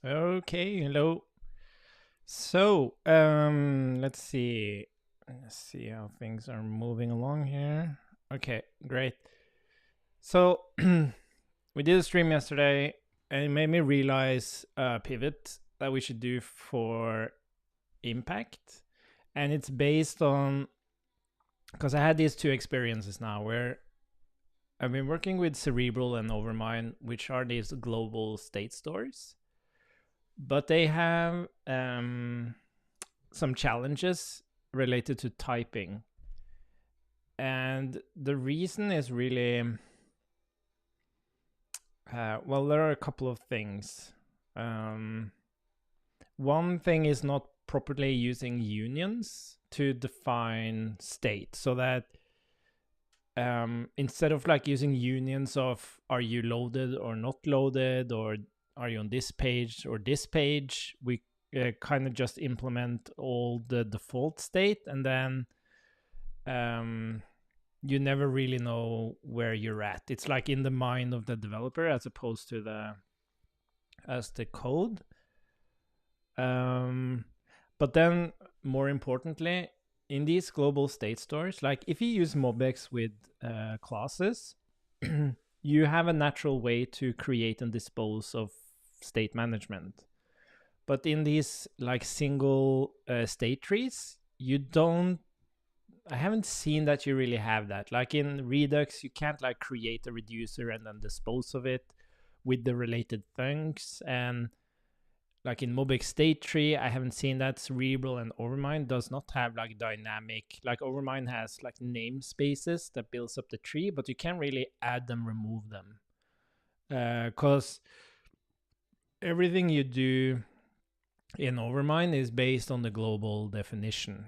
Okay, hello. So, let's see. Let's see how things are moving along here. Okay, great. So, we did a stream yesterday, and it made me realize a pivot that we should do for impact. And it's based on because I had these two experiences now where I've been working with Cerebral and Overmind, which are these global state stores, but they have some challenges related to typing. And the reason is really, well, there are a couple of things. One thing is not properly using unions to define state, so that instead of like using unions of are you loaded or not loaded, or are you on this page or this page, we kind of just implement all the default state, and then you never really know where you're at. It's like in the mind of the developer as opposed to the code. But then more importantly, in these global state stores, like if you use MobX with classes, you have a natural way to create and dispose of state management. But in these like single state trees, you don't. I haven't seen that you really have that. Like in Redux, you can't like create a reducer and then dispose of it with the related things. And like in Mobix state tree, I haven't seen that. Cerebral and Overmind does not have like dynamic. Like Overmind has like namespaces that builds up the tree, but you can't really add them, remove them, because everything you do in Overmind is based on the global definition.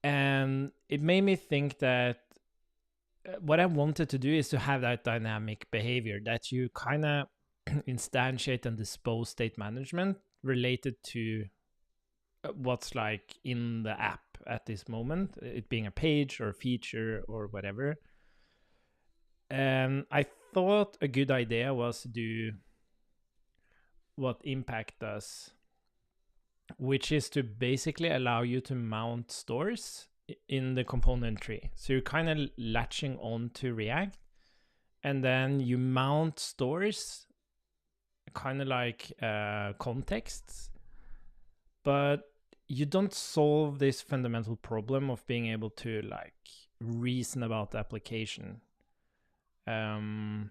And it made me think that what I wanted to do is to have that dynamic behavior that you kind of instantiate and dispose state management related to what's like in the app at this moment, it being a page or a feature or whatever. And I thought a good idea was to do what Impact does, which is to basically allow you to mount stores in the component tree. So you're kind of latching on to React, and then you mount stores kind of like contexts, but you don't solve this fundamental problem of being able to like reason about the application. Because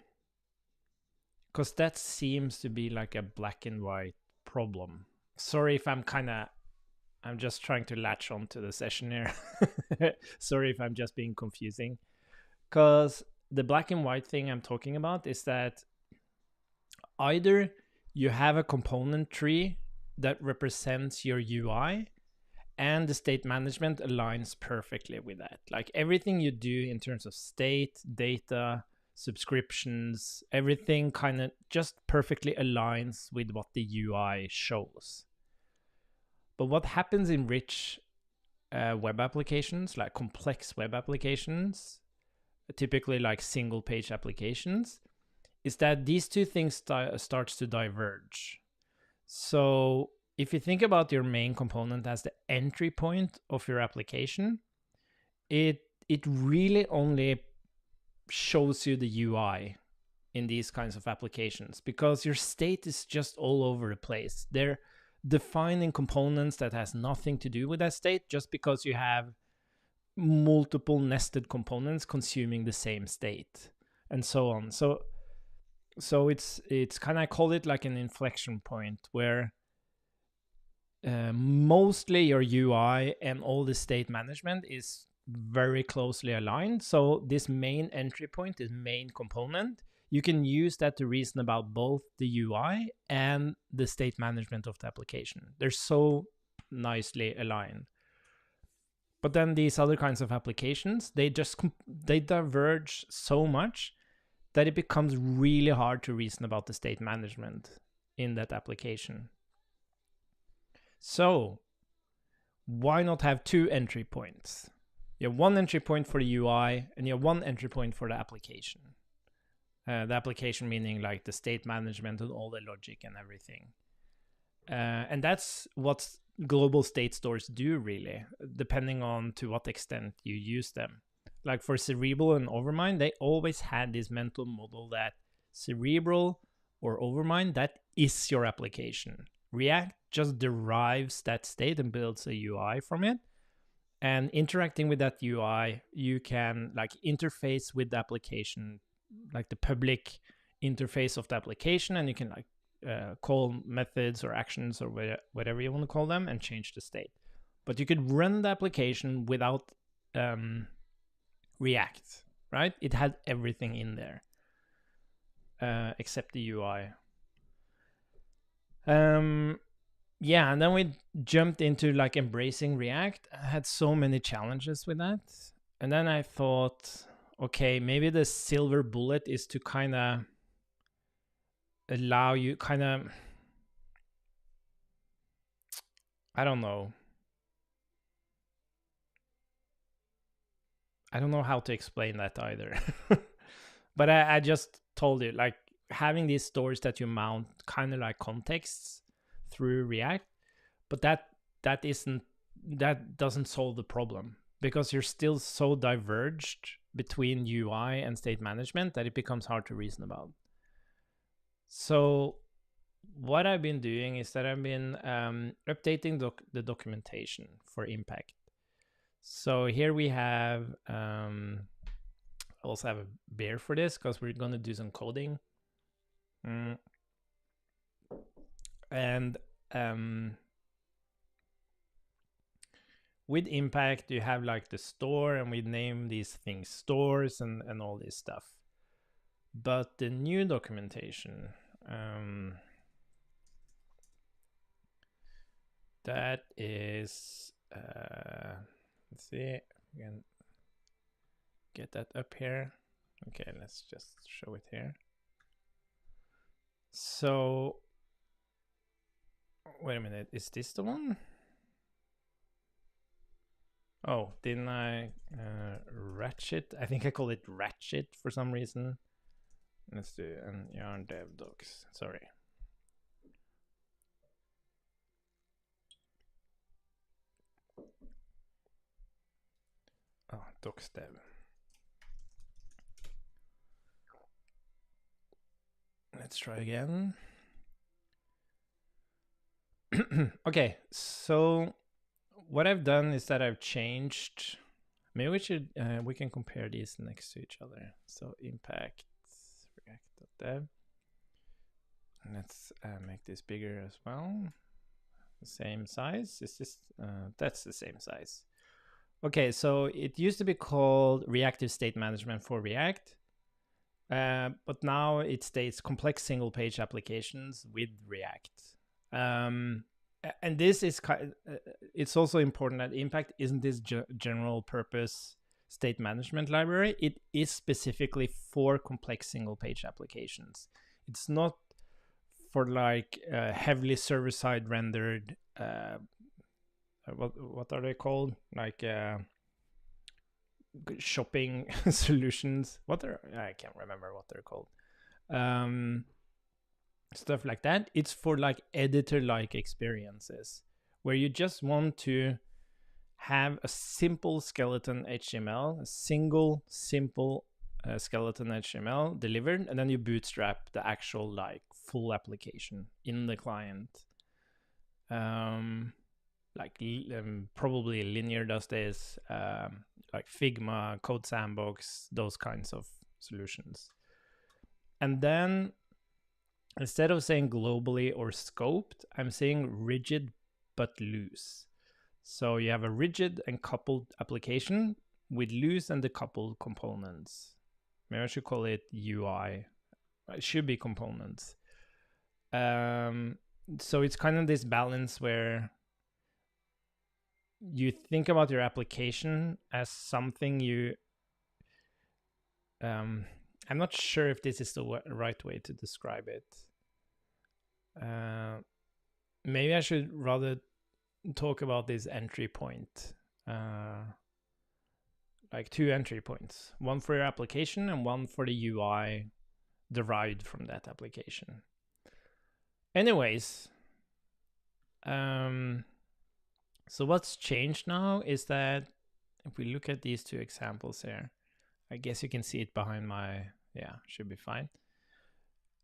that seems to be like a black and white problem. Sorry if I'm just trying to latch on to the session here. Sorry if I'm just being confusing. Because the black and white thing I'm talking about is that either you have a component tree that represents your UI and the state management aligns perfectly with that. Like everything you do in terms of state, data, subscriptions, everything kind of just perfectly aligns with what the UI shows. But what happens in rich web applications, like complex web applications, typically like single page applications, is that these two things starts to diverge. So if you think about your main component as the entry point of your application, it really only shows you the UI in these kinds of applications, because your state is just all over the place. They're defining components that has nothing to do with that state, just because you have multiple nested components consuming the same state and so on. So it's kind of, I call it like an inflection point where mostly your UI and all the state management is very closely aligned. So this main entry point, this main component, you can use that to reason about both the UI and the state management of the application. They're so nicely aligned. But then these other kinds of applications, they diverge so much that it becomes really hard to reason about the state management in that application. So why not have two entry points? You have one entry point for the UI and you have one entry point for the application. The application meaning like the state management and all the logic and everything. And that's what global state stores do, really, depending on to what extent you use them. Like for Cerebral and Overmind, they always had this mental model that Cerebral or Overmind, that is your application. React just derives that state and builds a UI from it. And interacting with that UI, you can like interface with the application, like the public interface of the application, and you can like call methods or actions or whatever you want to call them and change the state. But you could run the application without React, right? It had everything in there except the UI. Yeah, and then we jumped into like embracing React. I had so many challenges with that. And then I thought, okay, maybe the silver bullet is to kind of allow you I don't know how to explain that either. But I just told you, like, having these stores that you mount kind of like contexts through React, but that doesn't solve the problem, because you're still so diverged between UI and state management that it becomes hard to reason about. So what I've been doing is that I've been updating the documentation for Impact. So here we have, I also have a beer for this because we're going to do some coding. And with Impact, you have like the store, and we name these things stores and all this stuff. But the new documentation, that is, let's see, we can get that up here. Okay, let's just show it here. So, wait a minute, is this the one? Oh, didn't I ratchet? I think I call it ratchet for some reason. Let's do an yarn dev docs. Sorry. Oh, docs dev. Let's try again. Okay, so what I've done is that I've changed. Maybe we can compare these next to each other. So Impact React.dev. Let's make this bigger as well. The same size. Is this? That's the same size. Okay, so it used to be called Reactive State Management for React. But now it states complex single page applications with React. And this is it's also important that Impact isn't this general purpose state management library. It is specifically for complex single page applications. It's not for like heavily server side rendered what are they called, like shopping solutions. I can't remember what they're called. Stuff like that. It's for like editor-like experiences where you just want to have a simple skeleton HTML, a single simple skeleton HTML delivered, and then you bootstrap the actual like full application in the client. Probably Linear does this, like Figma, Code Sandbox, those kinds of solutions. And then instead of saying globally or scoped, I'm saying rigid but loose. So you have a rigid and coupled application with loose and decoupled components. Maybe I should call it UI. It should be components. So it's kind of this balance where you think about your application as something you... I'm not sure if this is the right way to describe it. Maybe I should rather talk about this entry point. Like two entry points. One for your application and one for the UI derived from that application. Anyways, so what's changed now is that if we look at these two examples here, I guess you can see it behind my, yeah, should be fine.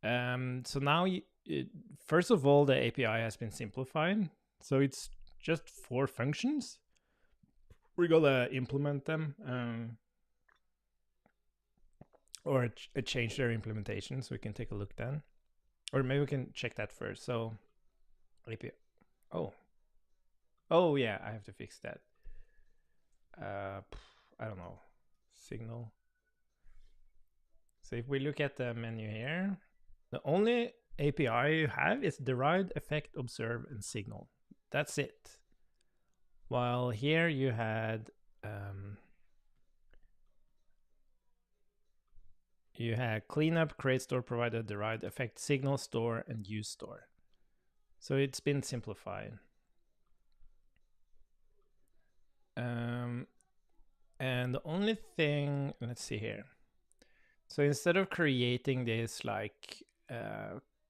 So now, first of all, the API has been simplified. So it's just 4 functions. We're gonna implement them or change their implementation, so we can take a look then. Or maybe we can check that first. So API. Oh yeah, I have to fix that. I don't know. Signal. So if we look at the menu here, the only API you have is derived, effect, observe, and signal. That's it. While here you had cleanup, create, store, provider, derived, effect, signal, store, and use store. So it's been simplified. And the only thing, let's see here. So instead of creating this like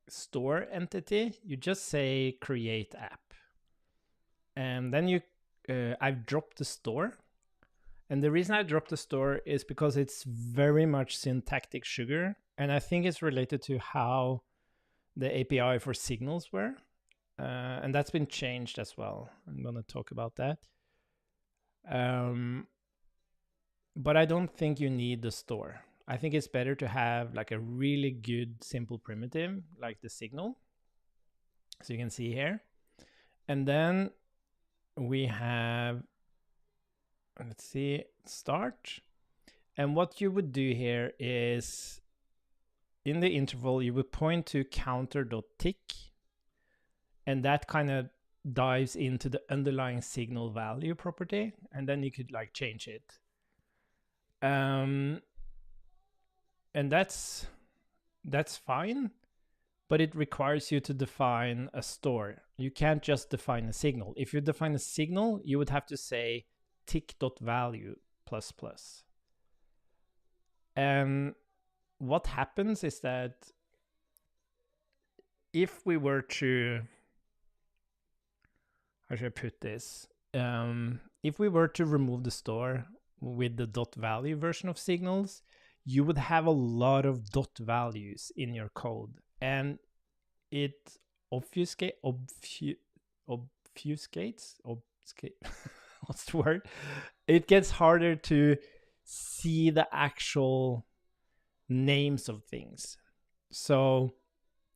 store entity, you just say create app. And then I've dropped the store. And the reason I dropped the store is because it's very much syntactic sugar. And I think it's related to how the API for signals were. And that's been changed as well. I'm going to talk about that. But I don't think you need the store. I think it's better to have like a really good simple primitive like the signal. So you can see here. And then we have, let's see, start. And what you would do here is in the interval, you would point to counter.tick. And that kind of dives into the underlying signal value property. And then you could like change it. And that's fine, but it requires you to define a store. You can't just define a signal. If you define a signal, you would have to say tick.value ++. And what happens is that if we were to, how should I put this? If we were to remove the store with the .value version of signals, you would have a lot of .values in your code, and it obfuscates, what's the word? It gets harder to see the actual names of things. So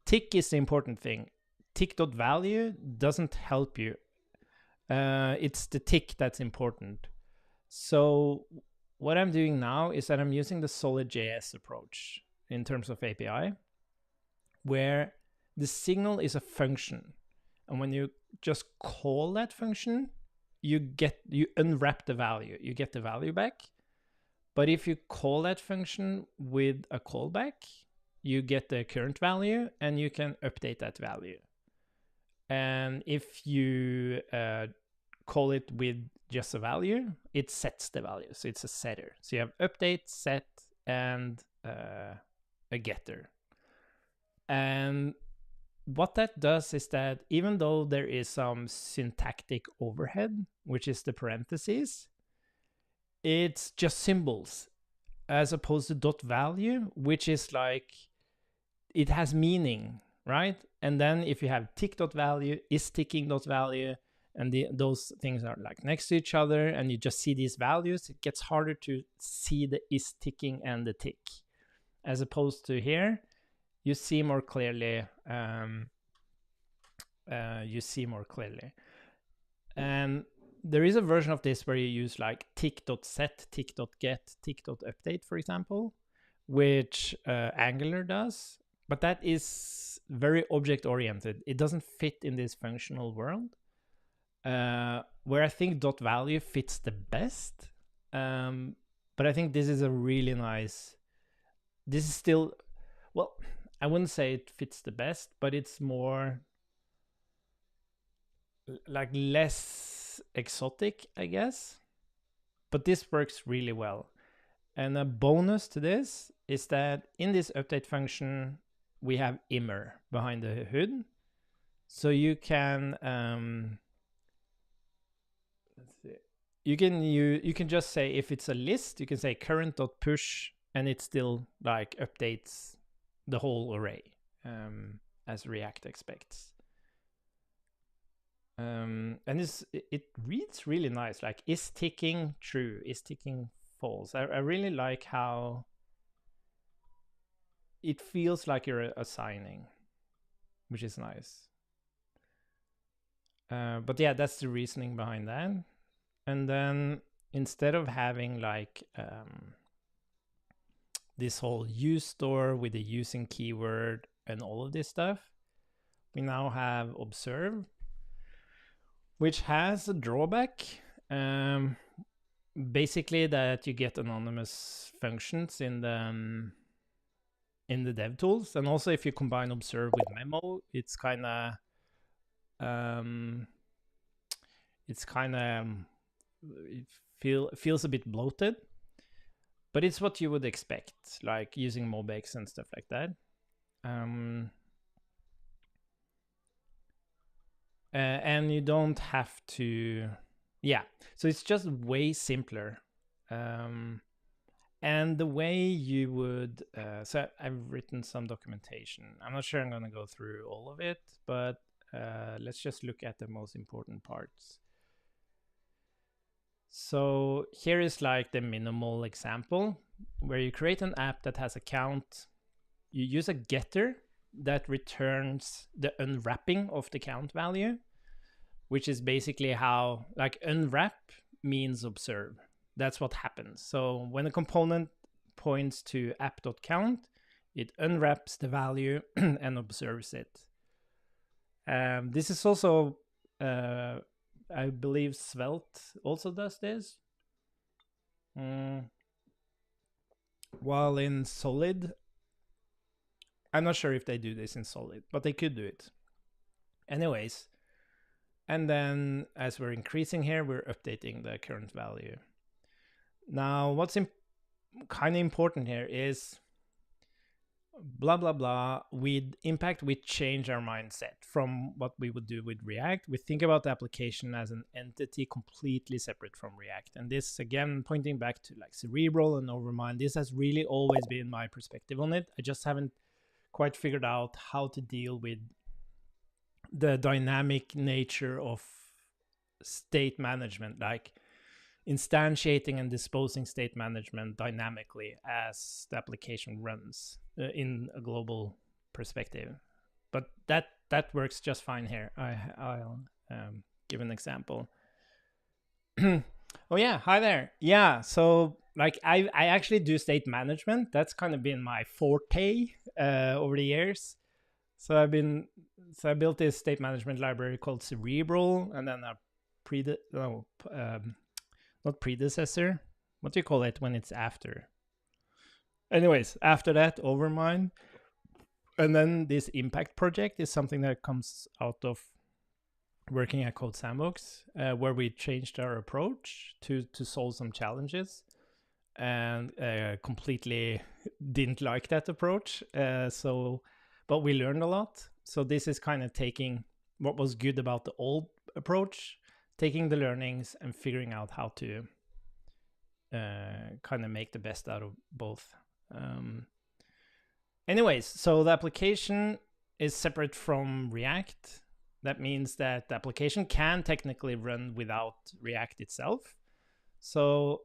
tick is the important thing. Tick.value doesn't help you. It's the tick that's important. So what I'm doing now is that I'm using the solid.js approach in terms of API, where the signal is a function. And when you just call that function, you unwrap the value, you get the value back. But if you call that function with a callback, you get the current value and you can update that value. And if you call it with just a value, it sets the value. So it's a setter. So you have update, set, and a getter. And what that does is that even though there is some syntactic overhead, which is the parentheses, it's just symbols as opposed to .value, which is like, it has meaning, right? And then if you have tick.value, is ticking.value, and those things are like next to each other, and you just see these values, it gets harder to see the is ticking and the tick. As opposed to here, you see more clearly. And there is a version of this where you use like tick.set, tick.get, tick.update, for example, which Angular does. But that is very object-oriented. It doesn't fit in this functional world. Where I think .value fits the best. But I think this is a really nice... This is still... Well, I wouldn't say it fits the best, but it's more... like less exotic, I guess. But this works really well. And a bonus to this is that in this update function, we have immer behind the hood. So you can let's see. You can just say, if it's a list, you can say current.push, and it still like updates the whole array as React expects. And it reads really nice, like is ticking true, is ticking false. I really like how it feels like you're assigning, which is nice. But yeah, that's the reasoning behind that. And then instead of having like this whole use store with the using keyword and all of this stuff, we now have observe, which has a drawback. Basically that you get anonymous functions in the DevTools, and also if you combine observe with memo, it's kind of it feels a bit bloated, but it's what you would expect, like using MobX and stuff like that. And you don't have to, yeah. So it's just way simpler. And the way you would, so I've written some documentation. I'm not sure I'm going to go through all of it, but let's just look at the most important parts. So here is like the minimal example where you create an app that has a count. You use a getter that returns the unwrapping of the count value, which is basically how, like, unwrap means observe. That's what happens. So when a component points to app.count, it unwraps the value and observes it. This is also, I believe Svelte also does this. While in Solid, I'm not sure if they do this in Solid, but they could do it. Anyways, and then as we're increasing here, we're updating the current value. Now, what's kind of important here is blah, blah, blah. With Impact, we change our mindset from what we would do with React. We think about the application as an entity completely separate from React. And this, again, pointing back to like Cerebral and Overmind, this has really always been my perspective on it. I just haven't quite figured out how to deal with the dynamic nature of state management, like instantiating and disposing state management dynamically as the application runs in a global perspective. But that works just fine here. I'll give an example. Oh yeah, hi there. Yeah, so like I actually do state management. That's kind of been my forte over the years. So I built this state management library called Cerebral, and then a not predecessor. What do you call it when it's after? Anyways, after that, Overmind. And then this Impact project is something that comes out of working at Code Sandbox, where we changed our approach to solve some challenges, and completely didn't like that approach. But we learned a lot. So this is kind of taking what was good about the old approach, taking the learnings and figuring out how to kind of make the best out of both. Anyways, so the application is separate from React. That means that the application can technically run without React itself. So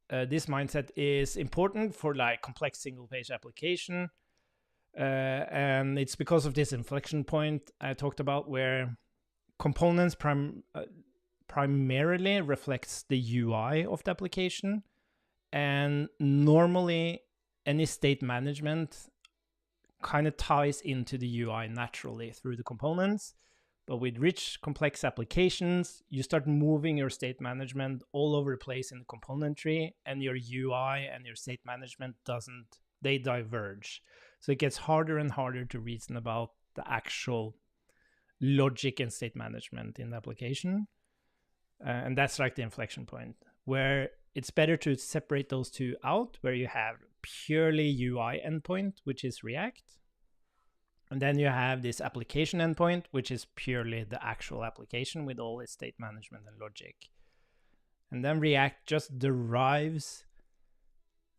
this mindset is important for like complex single page application. And it's because of this inflection point I talked about, where components primarily reflects the UI of the application, and normally any state management kind of ties into the UI naturally through the components. But with rich, complex applications, you start moving your state management all over the place in the component tree, and your UI and your state management they diverge. So it gets harder and harder to reason about the actual logic and state management in the application. And that's like the inflection point, where it's better to separate those two out, where you have purely UI endpoint, which is React. And then you have this application endpoint, which is purely the actual application with all its state management and logic. And then React just derives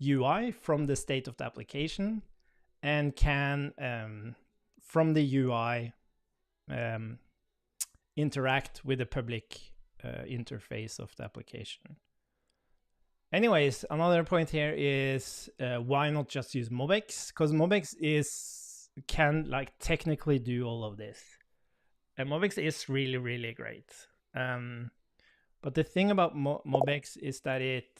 UI from the state of the application and can, from the UI, interact with the public interface of the application. Anyways, another point here is why not just use MobX? Because MobX can like technically do all of this. And MobX is really, really great. But the thing about MobX is that it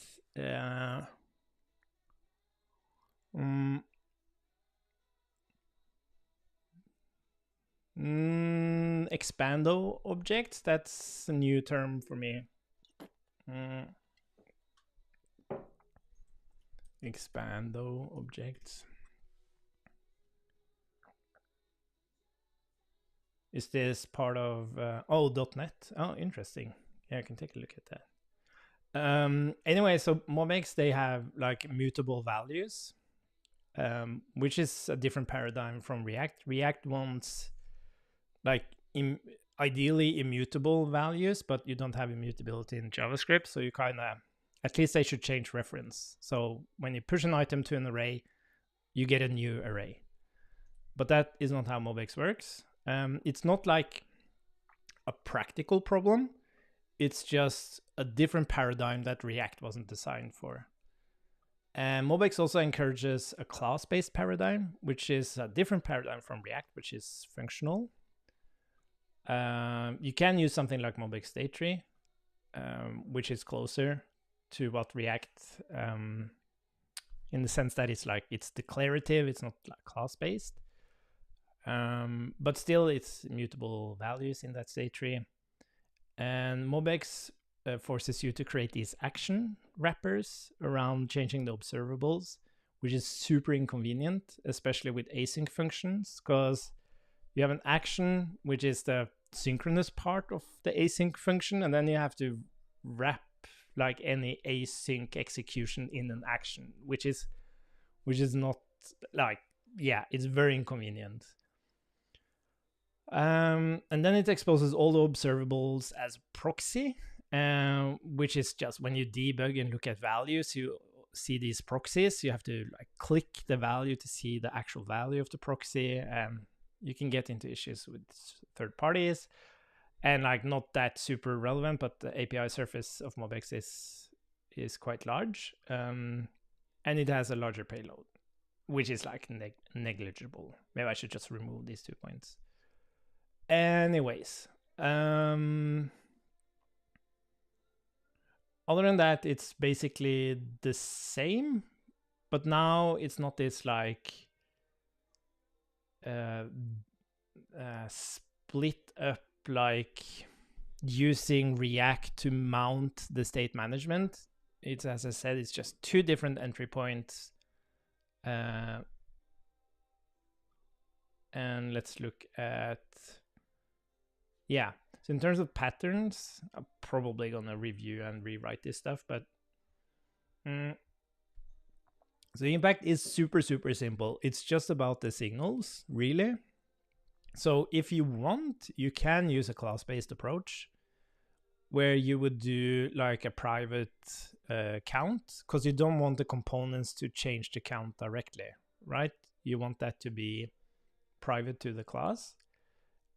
expando objects, that's a new term for me. Expando objects. Is this part of .NET? Oh, interesting. Yeah, I can take a look at that. Anyway, so MobX, they have like mutable values, which is a different paradigm from React. React wants like ideally immutable values, but you don't have immutability in JavaScript, so you kind of, at least they should change reference. So when you push an item to an array, you get a new array. But that is not how MobX works. It's not like a practical problem. It's just a different paradigm that React wasn't designed for. And MobX also encourages a class-based paradigm, which is a different paradigm from React, which is functional. You can use something like MobX State Tree, which is closer to what React, in the sense that it's declarative, it's not like class-based. But still, it's immutable values in that state tree. And MobX forces you to create these action wrappers around changing the observables, which is super inconvenient, especially with async functions, because you have an action, which is the synchronous part of the async function, and then you have to wrap like any async execution in an action, which is not like, yeah, it's very inconvenient. And then it exposes all the observables as proxy, which is just when you debug and look at values, you see these proxies. You have to like click the value to see the actual value of the proxy. You can get into issues with third parties, and like not that super relevant, but the API surface of MobX is quite large, and it has a larger payload, which is like negligible. Maybe I should just remove these 2 points. Anyways, other than that, it's basically the same, but now it's not this like split up, like using React to mount the state management. It's, as I said, it's just 2 different entry points. And let's look at, yeah. So in terms of patterns, I'm probably gonna review and rewrite this stuff, but so the impact is super, super simple. It's just about the signals, really. So if you want, you can use a class-based approach where you would do like a private count, because you don't want the components to change the count directly, right? You want that to be private to the class.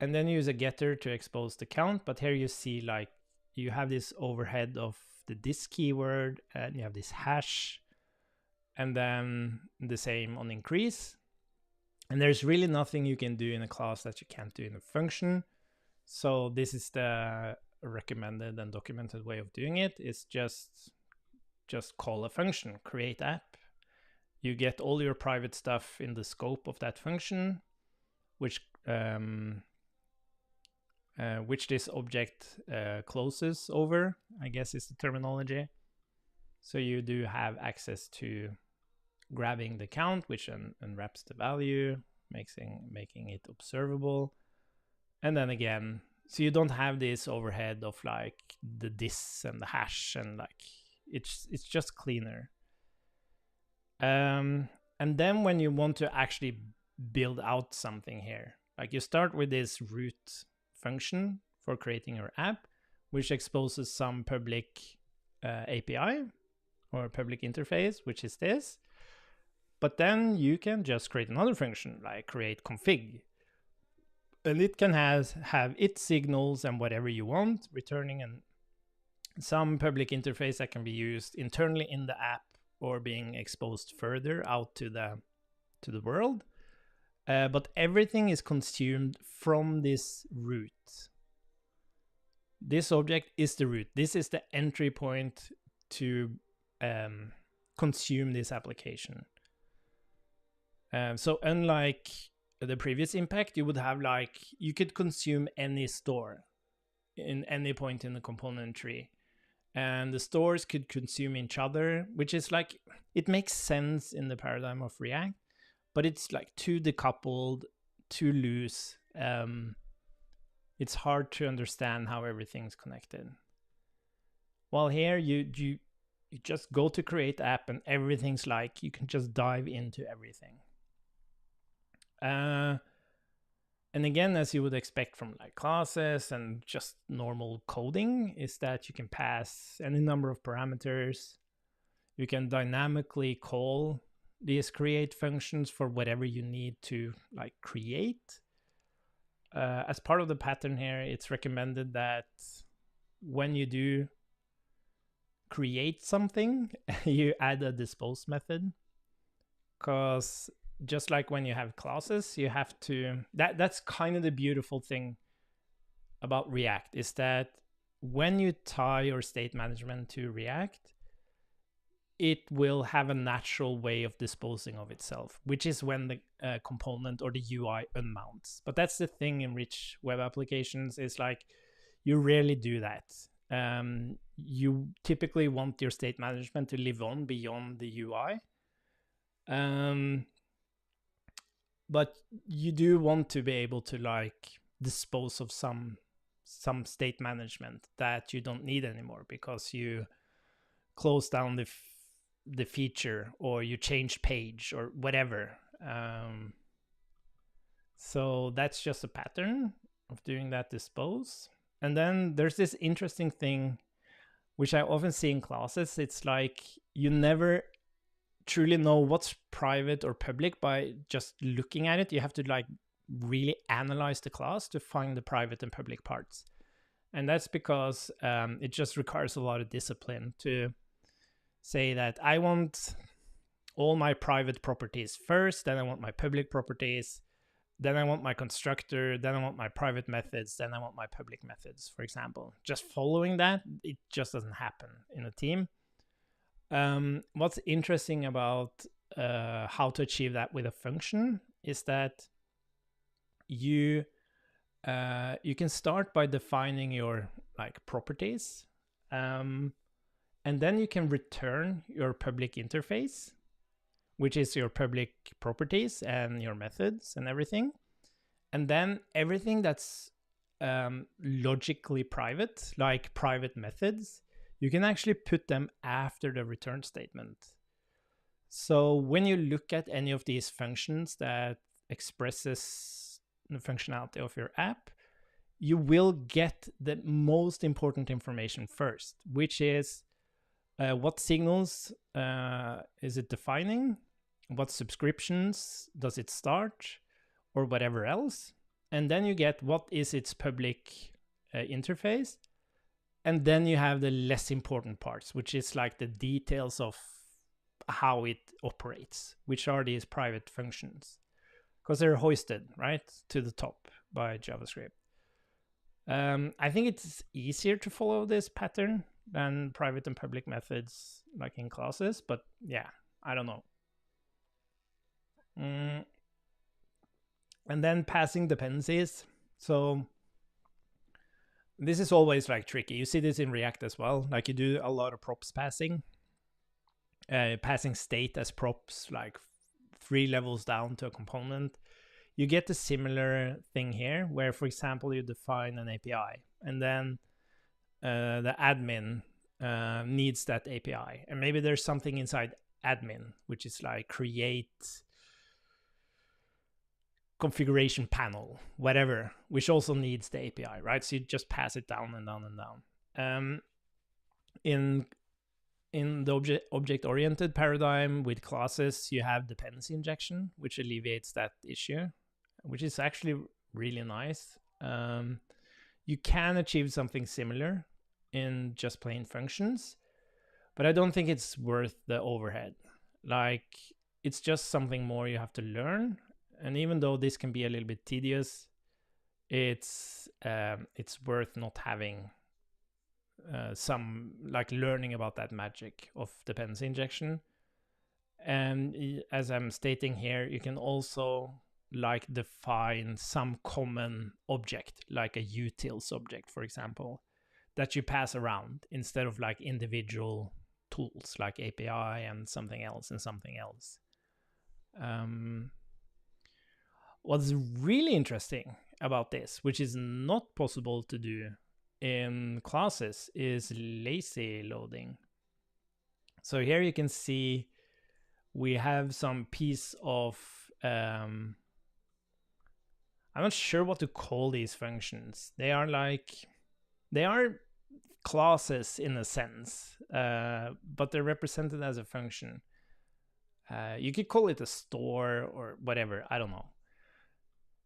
And then use a getter to expose the count. But here you see like you have this overhead of the this keyword, and you have this hash, and then the same on increase. And there's really nothing you can do in a class that you can't do in a function. So this is the recommended and documented way of doing it. It's just call a function, create app. You get all your private stuff in the scope of that function, which this object closes over, I guess is the terminology. So you do have access to grabbing the count, which unwraps the value, making it observable. And then again, so you don't have this overhead of like the this and the hash, and like It's just cleaner. And then when you want to actually build out something here, like you start with this root function for creating your app, which exposes some public API or public interface, which is this. But then you can just create another function like create config. And it can have its signals and whatever you want, returning some public interface that can be used internally in the app or being exposed further out to the world. But everything is consumed from this root. This object is the root. This is the entry point to consume this application. So unlike the previous impact, you would have like, you could consume any store in any point in the component tree. And the stores could consume each other, which is like, it makes sense in the paradigm of React, but it's like too decoupled, too loose. It's hard to understand how everything's connected. While here, you just go to create app and everything's like, you can just dive into everything. And again, as you would expect from like classes and just normal coding, is that you can pass any number of parameters. You can dynamically call these create functions for whatever you need to like create. As part of the pattern here, it's recommended that when you do create something, you add a dispose method, because just like when you have classes, you have to, that's kind of the beautiful thing about React, is that when you tie your state management to React, it will have a natural way of disposing of itself, which is when the component or the UI unmounts. But that's the thing in rich web applications, is like, you rarely do that. You typically want your state management to live on beyond the UI. But you do want to be able to like dispose of some state management that you don't need anymore because you close down the feature or you change page or whatever. So that's just a pattern of doing that dispose. And then there's this interesting thing, which I often see in classes. It's like you never truly know what's private or public by just looking at it. You have to like really analyze the class to find the private and public parts. And that's because it just requires a lot of discipline to say that I want all my private properties first, then I want my public properties, then I want my constructor, then I want my private methods, then I want my public methods, for example. Just following that, it just doesn't happen in a team. What's interesting about how to achieve that with a function is that you can start by defining your like properties, and then you can return your public interface, which is your public properties and your methods and everything. And then everything that's logically private, like private methods, you can actually put them after the return statement. So when you look at any of these functions that expresses the functionality of your app, you will get the most important information first, which is what signals is it defining, what subscriptions does it start, or whatever else. And then you get what is its public interface. And then you have the less important parts, which is like the details of how it operates, which are these private functions, because they're hoisted right to the top by JavaScript. I think it's easier to follow this pattern than private and public methods like in classes, but yeah, I don't know. And then passing dependencies. So this is always like tricky. You see this in React as well. Like you do a lot of props passing, passing state as props, like 3 levels down to a component. You get a similar thing here where, for example, you define an API and then the admin needs that API. And maybe there's something inside admin, which is like create configuration panel, whatever, which also needs the API, right? So you just pass it down and down and down. In the object-oriented paradigm with classes, you have dependency injection, which alleviates that issue, which is actually really nice. You can achieve something similar in just plain functions, but I don't think it's worth the overhead. Like, it's just something more you have to learn. And even though this can be a little bit tedious, it's worth not having some like learning about that magic of dependency injection. And as I'm stating here, you can also like define some common object, like a utils object, for example, that you pass around instead of like individual tools like API and something else and something else. What's really interesting about this, which is not possible to do in classes, is lazy loading. So here you can see we have some piece of I'm not sure what to call these functions. They are classes in a sense, but they're represented as a function. You could call it a store or whatever, I don't know.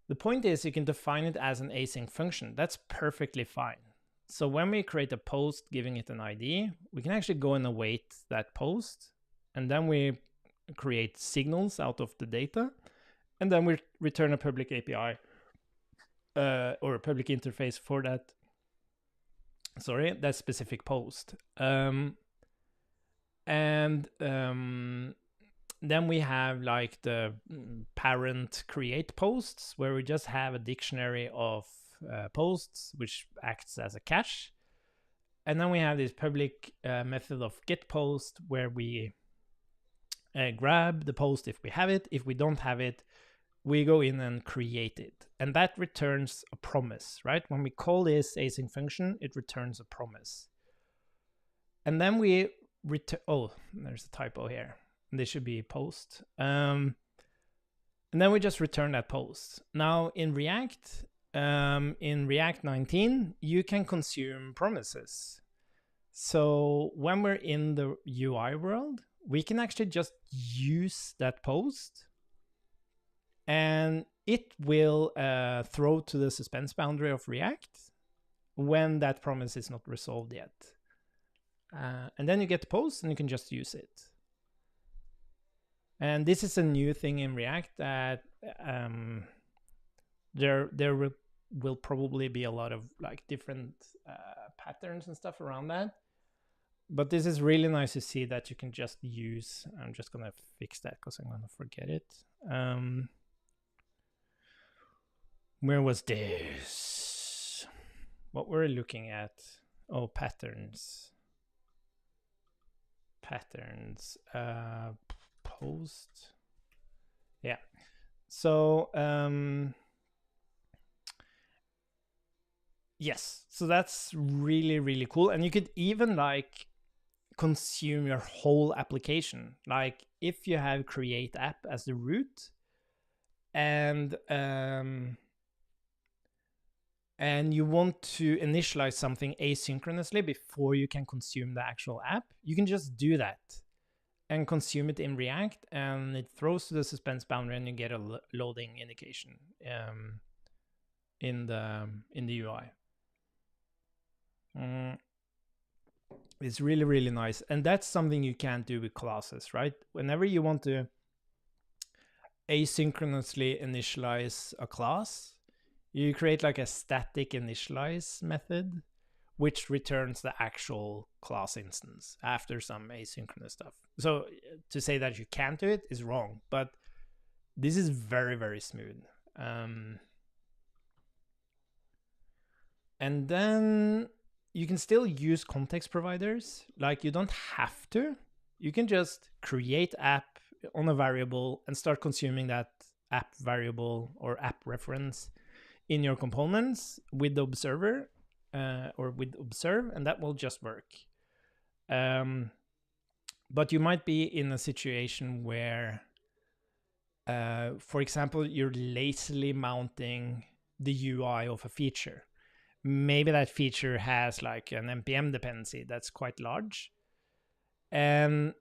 The point is you can define it as an async function. That's perfectly fine. So when we create a post giving it an ID, we can actually go and await that post, and then we create signals out of the data, and then we return a public API or a public interface for that specific post. Then we have like the parent create posts, where we just have a dictionary of posts, which acts as a cache. And then we have this public method of get post, where we grab the post if we have it. If we don't have it, we go in and create it. And that returns a promise, right? When we call this async function, it returns a promise. And then we return, oh, there's a typo here. This should be post. And then we just return that post. Now in React 19, you can consume promises. So when we're in the UI world, we can actually just use that post, and it will throw to the suspense boundary of React when that promise is not resolved yet. And then you get the post and you can just use it. And this is a new thing in React that there will probably be a lot of like different patterns and stuff around that. But this is really nice to see that you can just use. I'm just going to fix that because I'm going to forget it. Where was this? What were we looking at? Oh, patterns. Patterns. Post. Yeah. So yes, so that's really, really cool. And you could even like consume your whole application. Like if you have create app as the root, and you want to initialize something asynchronously before you can consume the actual app, you can just do that and consume it in React, and it throws to the suspense boundary, and you get a loading indication in the UI. It's really, really nice, and that's something you can't do with classes, right? Whenever you want to asynchronously initialize a class, you create like a static initialize method, which returns the actual class instance after some asynchronous stuff. So to say that you can't do it is wrong, but this is very, very smooth. And then you can still use context providers. Like you don't have to. You can just create app on a variable and start consuming that app variable or app reference in your components with the observer or with observe, and that will just work. But you might be in a situation where, for example, you're lazily mounting the UI of a feature. Maybe that feature has like an npm dependency that's quite large, and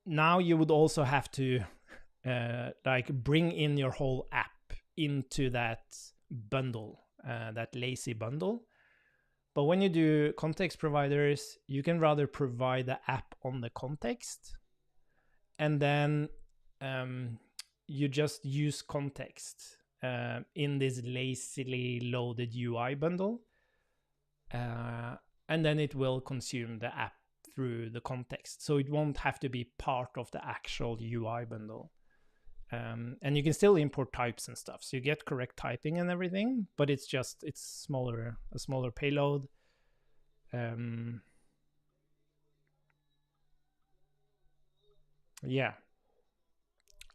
now you would also have to like bring in your whole app into that bundle, that lazy bundle. But when you do context providers, you can rather provide the app on the context, and then you just use context in this lazily loaded UI bundle, and then it will consume the app through the context. So it won't have to be part of the actual UI bundle. And you can still import types and stuff, so you get correct typing and everything, but it's smaller, a smaller payload. Yeah,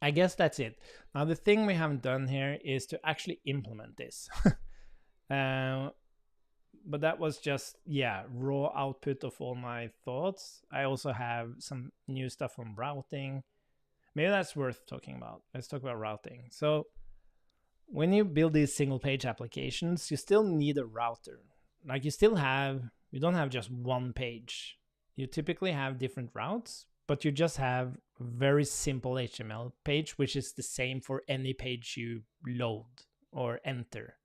I guess that's it. Now the thing we haven't done here is to actually implement this. But that was just, yeah, raw output of all my thoughts. I also have some new stuff on routing. Maybe that's worth talking about. Let's talk about routing. So when you build these single page applications, you still need a router. Like you don't have just one page. You typically have different routes, but you just have a very simple HTML page, which is the same for any page you load or enter.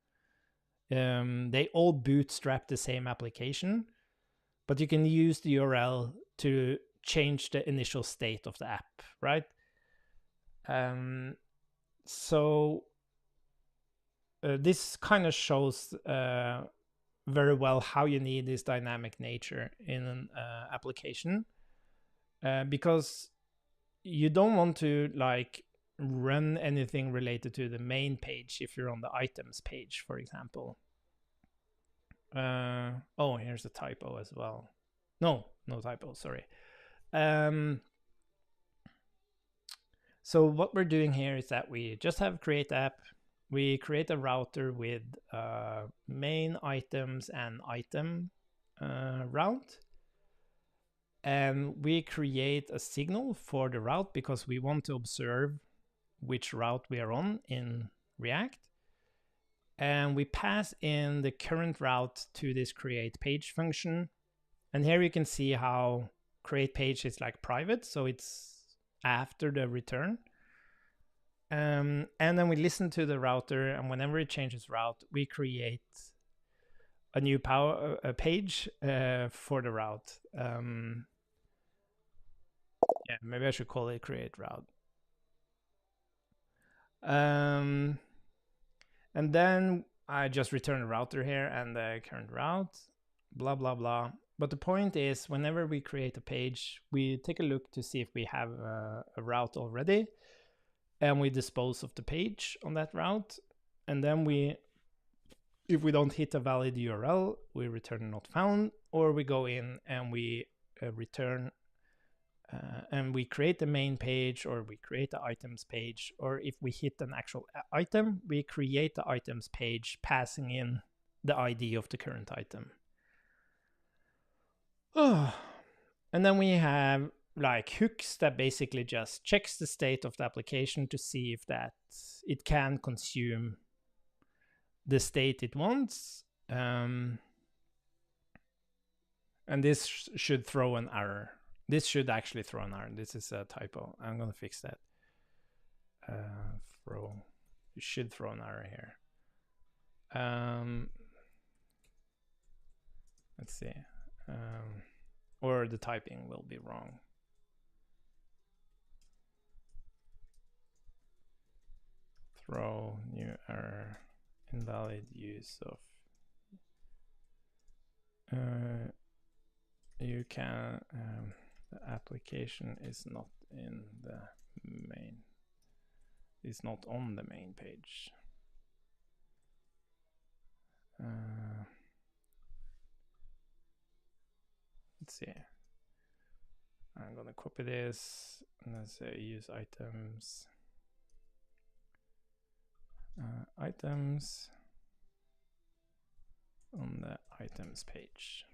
They all bootstrap the same application, but you can use the URL to change the initial state of the app, right? So this kind of shows very well how you need this dynamic nature in an application, because you don't want to like run anything related to the main page if you're on the items page, for example. Oh, here's a typo as well. No typo, sorry. So what we're doing here is that we just have create app. We create a router with main items and item route. And we create a signal for the route because we want to observe which route we are on in React. And we pass in the current route to this create page function. And here you can see how create page is like private, so it's after the return. And then we listen to the router, and whenever it changes route, we create a new page for the route. Yeah, maybe I should call it create route. And then I just return the router here and the current route, blah, blah, blah. But the point is, whenever we create a page, we take a look to see if we have a route already, and we dispose of the page on that route. And then if we don't hit a valid URL, we return not found, or we go in and we return and we create the main page, or we create the items page, or if we hit an actual item, we create the items page passing in the ID of the current item. And then we have like hooks that basically just checks the state of the application to see if that it can consume the state it wants. And this should throw an error. This should actually throw an error. This is a typo. I'm going to fix that. You should throw an error here. Let's see. Or the typing will be wrong. Throw new error, invalid use of. You can. The application is not in the main. Is not on the main page. Let's see. I'm gonna copy this and let's say use items. Items on the items page.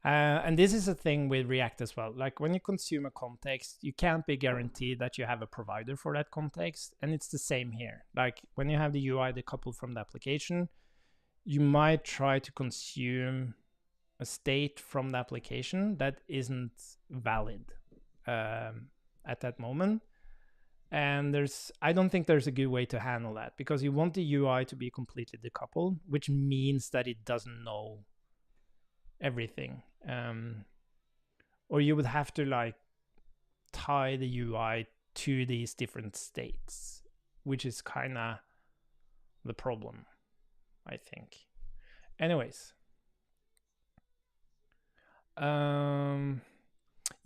And this is a thing with React as well. Like when you consume a context, you can't be guaranteed that you have a provider for that context. And it's the same here. Like when you have the UI decoupled from the application, you might try to consume a state from the application that isn't valid at that moment. And I don't think there's a good way to handle that, because you want the UI to be completely decoupled, which means that it doesn't know everything. Or you would have to like tie the UI to these different states, which is kind of the problem, I think. Anyways.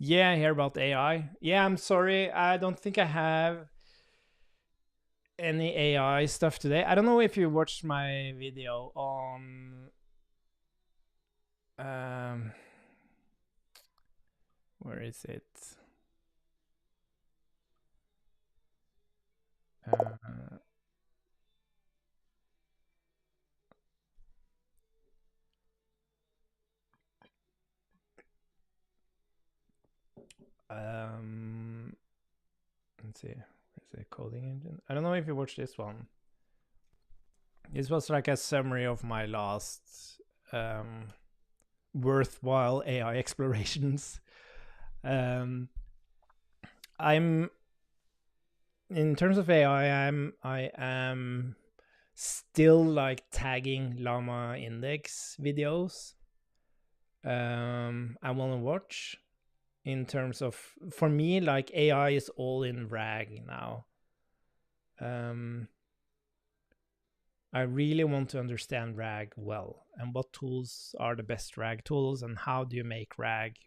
Yeah, I hear about AI. Yeah, I'm sorry. I don't think I have any AI stuff today. I don't know if you watched my video on where is it? Let's see. Where's the coding engine? I don't know if you watched this one. This was like a summary of my last worthwhile AI explorations. I'm in terms of AI, I am still like tagging Llama Index videos. I want to watch. In terms of, for me, like AI is all in RAG now. I really want to understand RAG well, and what tools are the best RAG tools, and how do you make RAG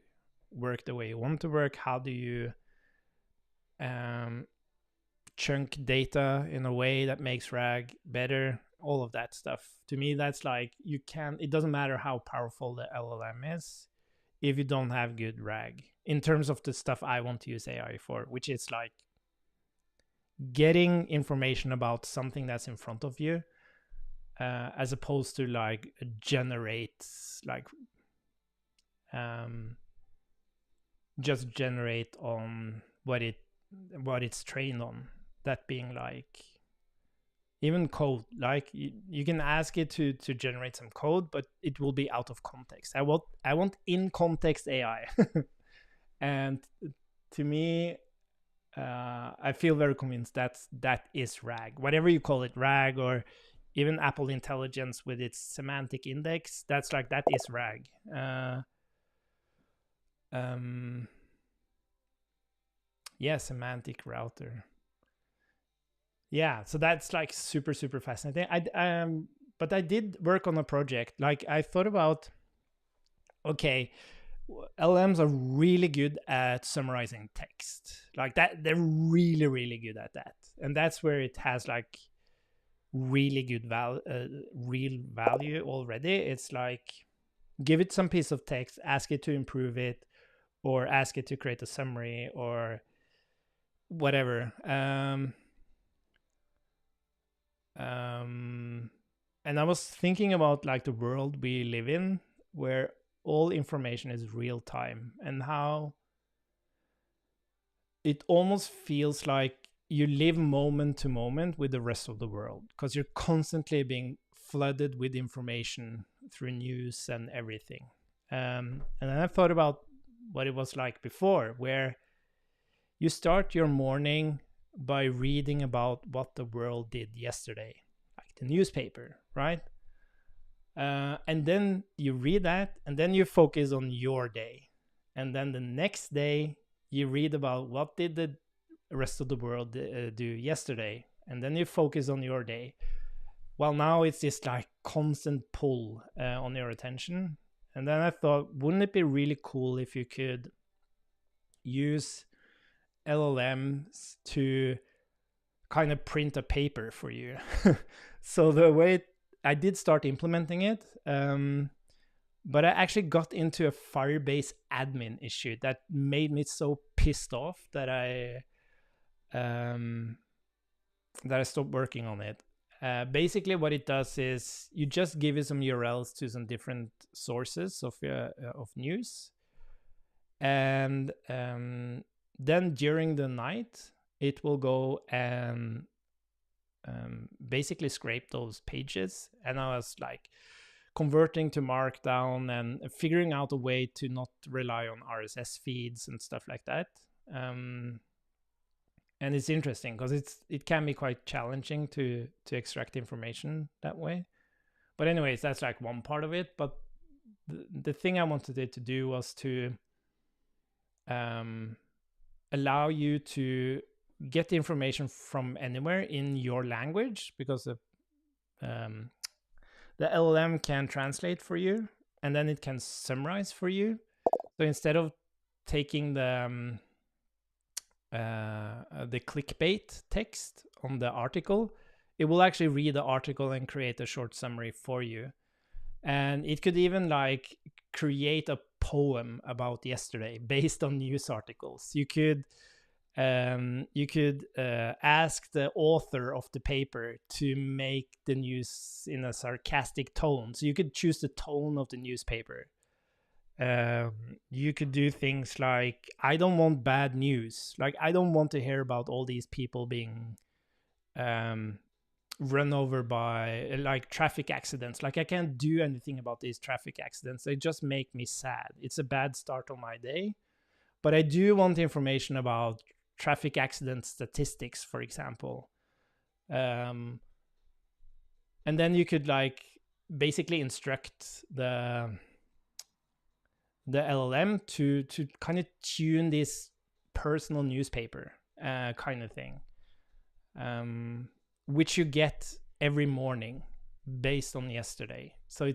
work the way you want to work? How do you chunk data in a way that makes RAG better? All of that stuff. To me, that's like, it doesn't matter how powerful the LLM is if you don't have good RAG, in terms of the stuff I want to use AI for, which is like getting information about something that's in front of you, as opposed to like just generate on what it's trained on. That being like even code. Like you can ask it to generate some code, but it will be out of context. I want in context AI. And to me, I feel very convinced that is RAG. Whatever you call it, RAG, or even Apple Intelligence with its semantic index, that is RAG. Yeah, semantic router. Yeah, so that's like super, super fascinating. But I did work on a project. Like I thought about, okay, LMs are really good at summarizing text. Like that, they're really, really good at that. And that's where it has like really good real value already. It's like, give it some piece of text, ask it to improve it, or ask it to create a summary or whatever. And I was thinking about like the world we live in, where all information is real time, and how it almost feels like you live moment to moment with the rest of the world, because you're constantly being flooded with information through news and everything. And then I thought about what it was like before, where you start your morning by reading about what the world did yesterday, like the newspaper, right? And then you read that, and then you focus on your day. And then the next day, you read about what did the rest of the world do yesterday, and then you focus on your day. Well, now it's this like constant pull on your attention. And then I thought, wouldn't it be really cool if you could use LLMs to kind of print a paper for you? So the way I did start implementing it, but I actually got into a Firebase admin issue that made me so pissed off that I stopped working on it. Basically what it does is you just give it some URLs to some different sources of news, and then during the night it will go and basically scrape those pages. And I was like converting to Markdown and figuring out a way to not rely on RSS feeds and stuff like that. And it's interesting because it can be quite challenging to extract information that way. But anyways, that's like one part of it. But the thing I wanted it to do was to allow you to get the information from anywhere in your language, because the LLM can translate for you, and then it can summarize for you. So instead of taking the clickbait text on the article, it will actually read the article and create a short summary for you. And it could even like create a poem about yesterday based on news articles. You could ask the author of the paper to make the news in a sarcastic tone. So you could choose the tone of the newspaper. You could do things like, I don't want bad news. Like, I don't want to hear about all these people being run over by like traffic accidents. Like, I can't do anything about these traffic accidents. They just make me sad. It's a bad start on my day. But I do want information about traffic accident statistics, for example. And then you could like basically instruct the LLM to kind of tune this personal newspaper kind of thing, which you get every morning based on yesterday. So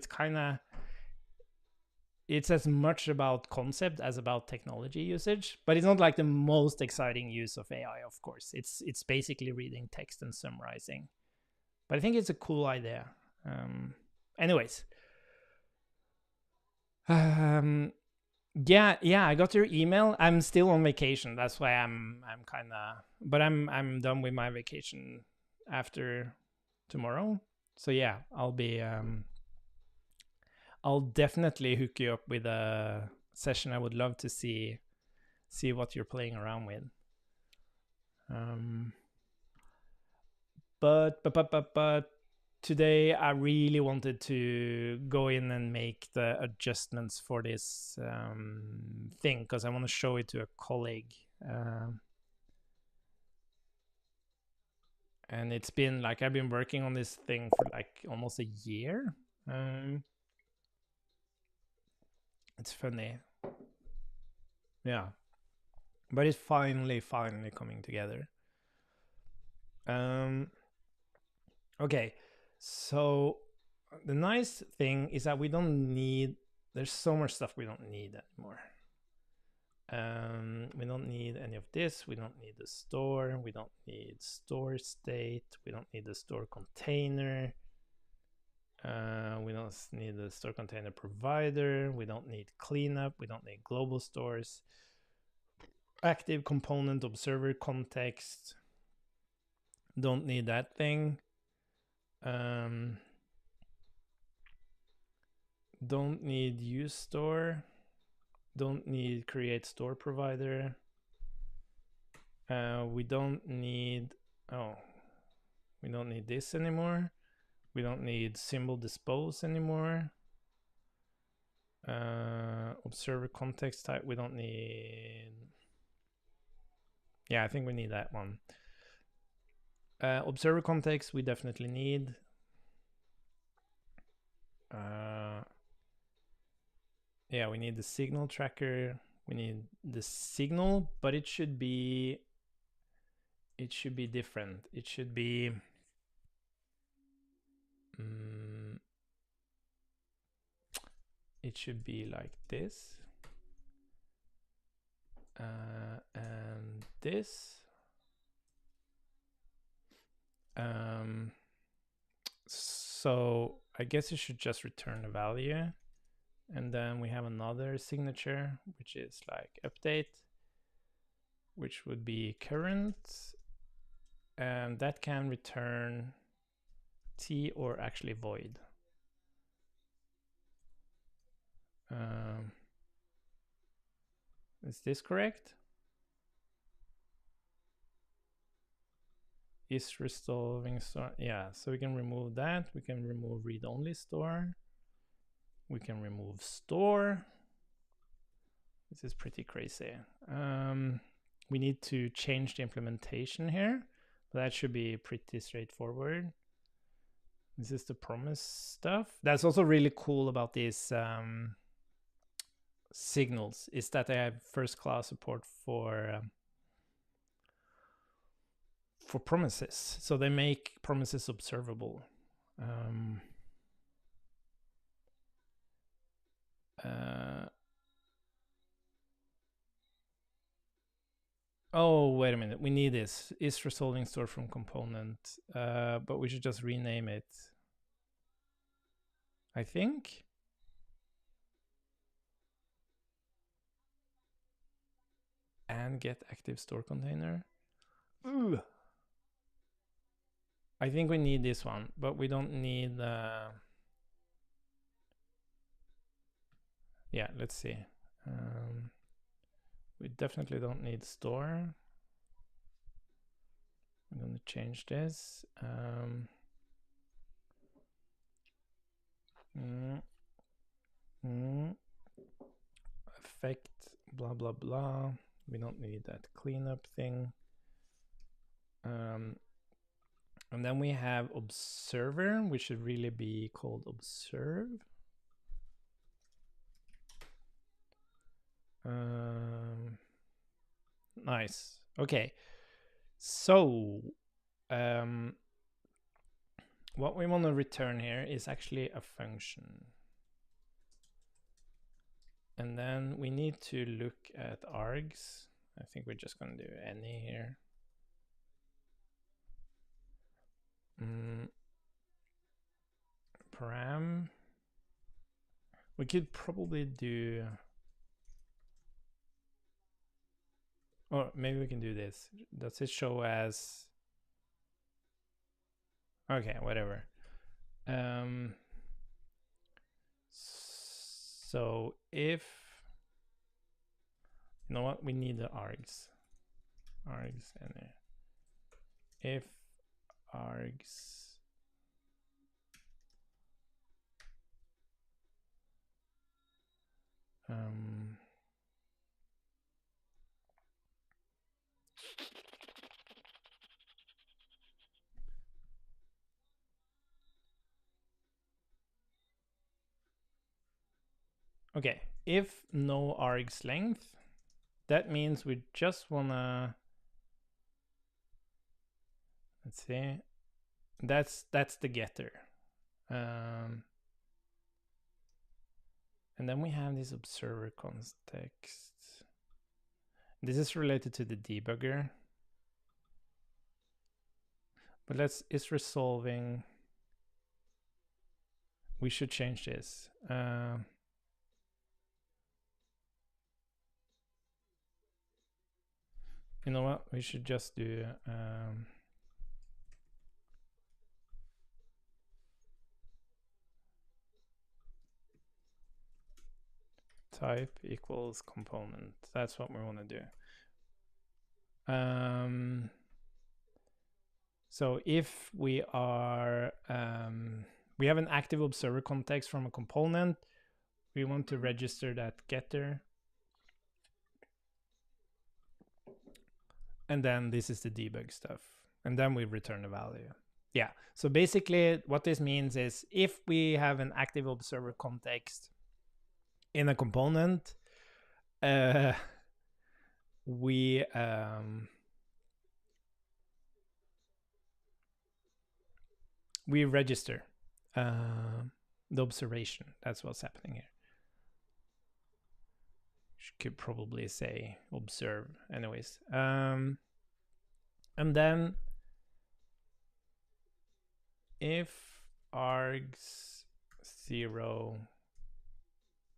it's as much about concept as about technology usage, but it's not like the most exciting use of AI, of course. It's basically reading text and summarizing. But I think it's a cool idea. Anyways. Yeah, I got your email. I'm still on vacation. That's why I'm kind of, but I'm done with my vacation after tomorrow. So yeah, I'll definitely hook you up with a session. I would love to see what you're playing around with. But today I really wanted to go in and make the adjustments for this thing, because I want to show it to a colleague. And it's been like, I've been working on this thing for like almost a year. It's funny. Yeah. But it's finally coming together. Okay. So the nice thing is that there's so much stuff we don't need anymore. We don't need any of this. We don't need the store. We don't need store state. We don't need the store container. We don't need the store container provider. We don't need cleanup. We don't need global stores. Active component observer context. Don't need that thing. Don't need use store. Don't need create store provider. We don't need this anymore. We don't need symbol dispose anymore. Observer context type, we don't need. Yeah, I think we need that one. Observer context, we definitely need. Yeah, we need the signal tracker. We need the signal, but it should be different. It should be it should be like this, and this. So I guess it should just return a value, and then we have another signature, which is like update, which would be current, and that can return t or actually void. Is this correct? Is resolving store? Yeah, so we can remove that. We can remove read-only store. We can remove store. This is pretty crazy. We need to change the implementation here, but that should be pretty straightforward. This is the promise stuff. That's also really cool about these signals, is that they have first class support for promises. So they make promises observable. Oh, wait a minute. We need this. Is resolving store from component, but we should just rename it, I think. And get active store container. Ooh. I think we need this one, but we don't need yeah, let's see. We definitely don't need store. I'm going to change this. Effect, blah, blah, blah. We don't need that cleanup thing. And then we have observer, which should really be called observe. Nice. Okay. So what we want to return here is actually a function. And then we need to look at args. I think we're just going to do any here. Param. We could probably do, or maybe we can do this. Does it show as, okay, whatever. So if, you know what, we need the args. Args and if args okay, if no args length, that means we just wanna, let's see, that's the getter. And then we have this observer context. This is related to the debugger. But is resolving. We should change this. You know what? We should just do type equals component. That's what we want to do. So if we are, we have an active observer context from a component, we want to register that getter. And then this is the debug stuff. And then we return the value. Yeah, so basically what this means is if we have an active observer context in a component, we register the observation. That's what's happening here. Could probably say observe anyways. And then if args 0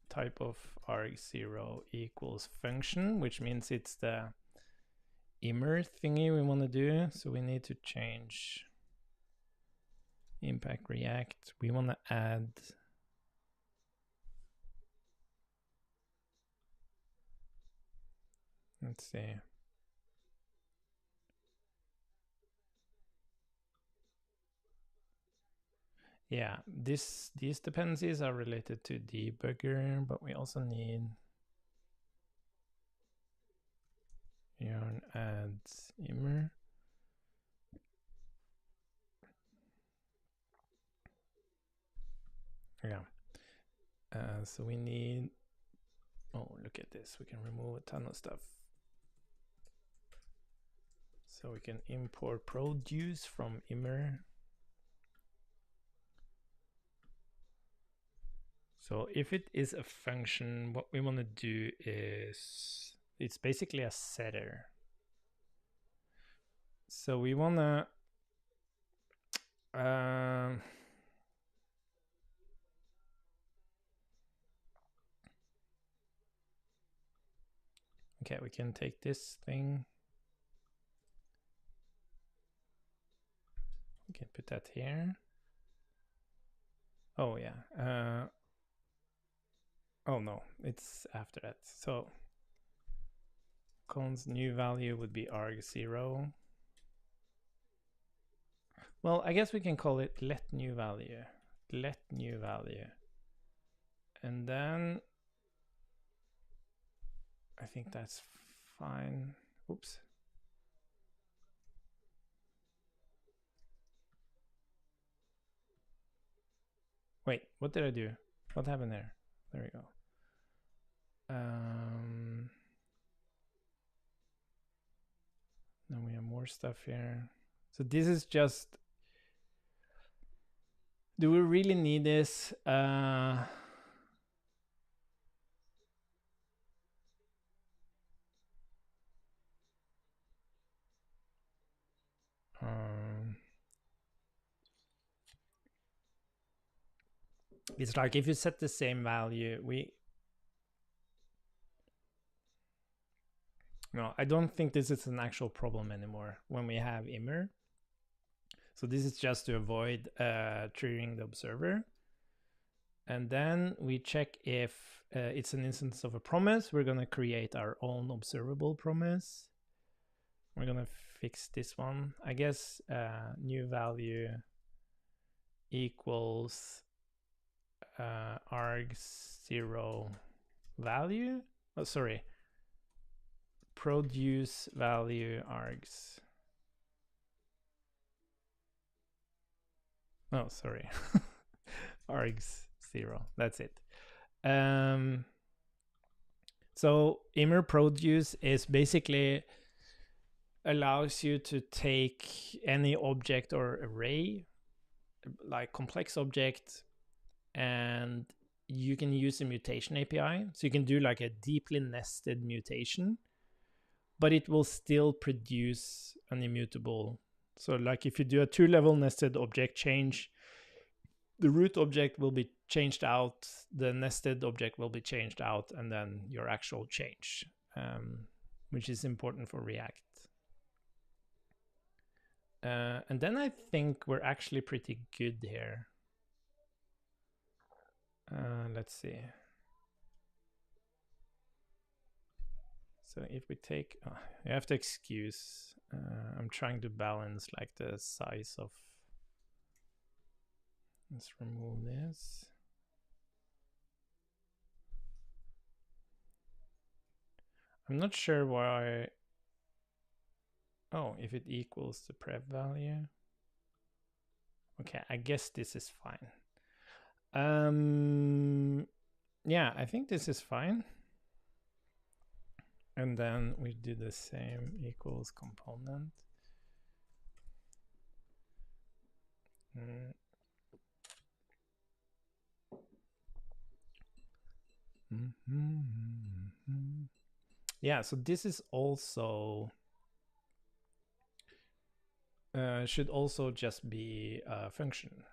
type of arg0 equals function, which means it's the immer thingy we want to do, so we need to change impact React. We want to add let's see. Yeah, these dependencies are related to debugger, but we also need yarn adds immer. Yeah. So we need, oh, look at this. We can remove a ton of stuff. So we can import produce from immer. So if it is a function, what we want to do is, it's basically a setter. So we want to okay, we can take this thing. We can put that here. Oh yeah. Oh no, it's after that. So const new value would be arg0. Well, I guess we can call it let new value. Let new value. And then I think that's fine. Oops. Wait, what did I do? What happened there? There we go. Then we have more stuff here. So this is just, do we really need this? It's like if you set the same value, no, I don't think this is an actual problem anymore when we have immer. So this is just to avoid triggering the observer. And then we check if it's an instance of a promise. We're going to create our own observable promise. We're going to fix this one. I guess new value equals arg0 value. Oh, sorry. Produce value args. Oh, sorry. args0. That's it. So immer produce is basically allows you to take any object or array, like complex object, and you can use a mutation API. So you can do like a deeply nested mutation, but it will still produce an immutable. So like if you do a 2-level nested object change, the root object will be changed out, the nested object will be changed out, and then your actual change, which is important for React. And then I think we're actually pretty good here. Let's see. So if we take, you have to excuse, I'm trying to balance like the size of, let's remove this. I'm not sure why, oh, if it equals the prep value. Okay, I guess this is fine. Yeah, I think this is fine. And then we do the same equals component. Yeah, so this is also should also just be a function.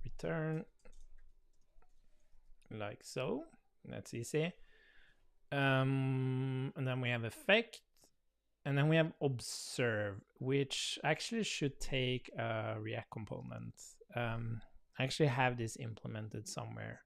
Return like so. That's easy. And then we have effect, and then we have observe, which actually should take a React component. I actually have this implemented somewhere.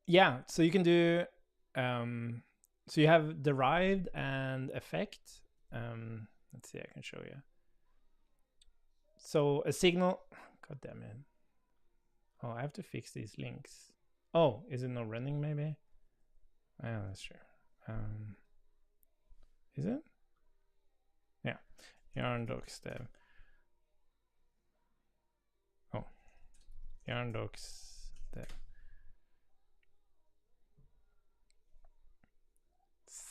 Yeah, so you can do so you have derived and effect. Let's see, I can show you. So a signal, god damn it. Oh, I have to fix these links. Oh, is it not running maybe? Yeah, that's true. Is it? Yeah, yarn docs dev. Oh, yarn docs dev.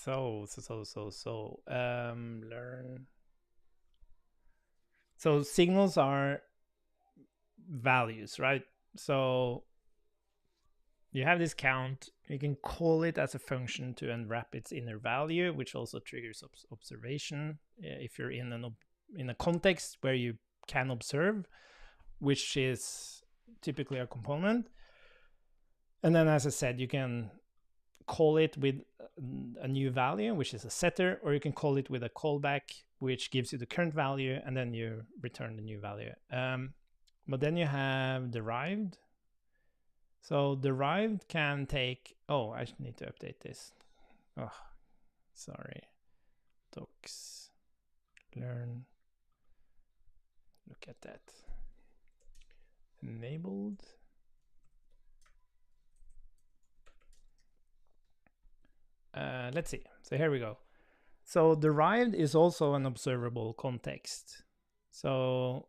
So learn. So signals are values, right? So you have this count. You can call it as a function to unwrap its inner value, which also triggers observation if you're in a context where you can observe, which is typically a component. And then, as I said, you can call it with a new value, which is a setter, or you can call it with a callback, which gives you the current value, and then you return the new value. But then you have derived. So derived can take, oh, I need to update this. Oh, sorry. Docs, learn, look at that. Enabled. Let's see. So here we go. So derived is also an observable context. So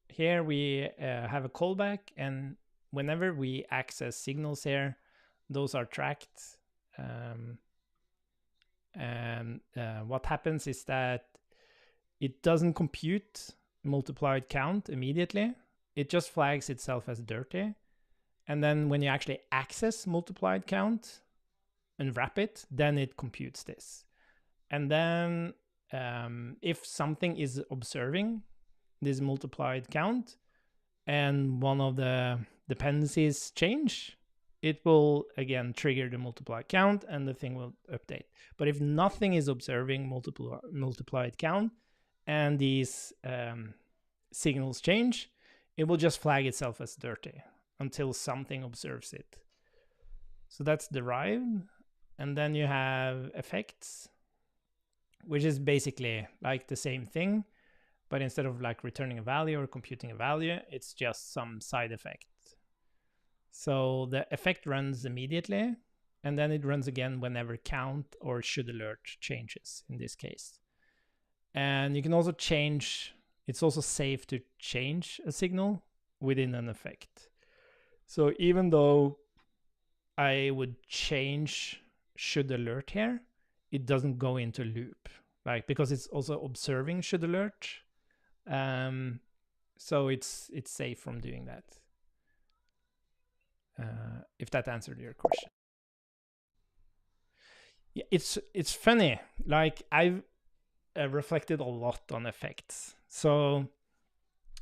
here we have a callback, and whenever we access signals here, those are tracked. And what happens is that it doesn't compute multiplied count immediately. It just flags itself as dirty. And then when you actually access multiplied count and wrap it, then it computes this. And then if something is observing this multiplied count and one of the dependencies change, it will again trigger the multiplied count and the thing will update. But if nothing is observing multiplied count and these signals change, it will just flag itself as dirty until something observes it. So that's derived. And then you have effects, which is basically like the same thing, but instead of like returning a value or computing a value, it's just some side effect. So the effect runs immediately, and then it runs again whenever count or should alert changes in this case. And you can also change, it's also safe to change a signal within an effect. So even though I would change should alert here, it doesn't go into loop, like because it's also observing should alert. So it's safe from doing that. If that answered your question. Yeah, it's funny. Like I've reflected a lot on effects. So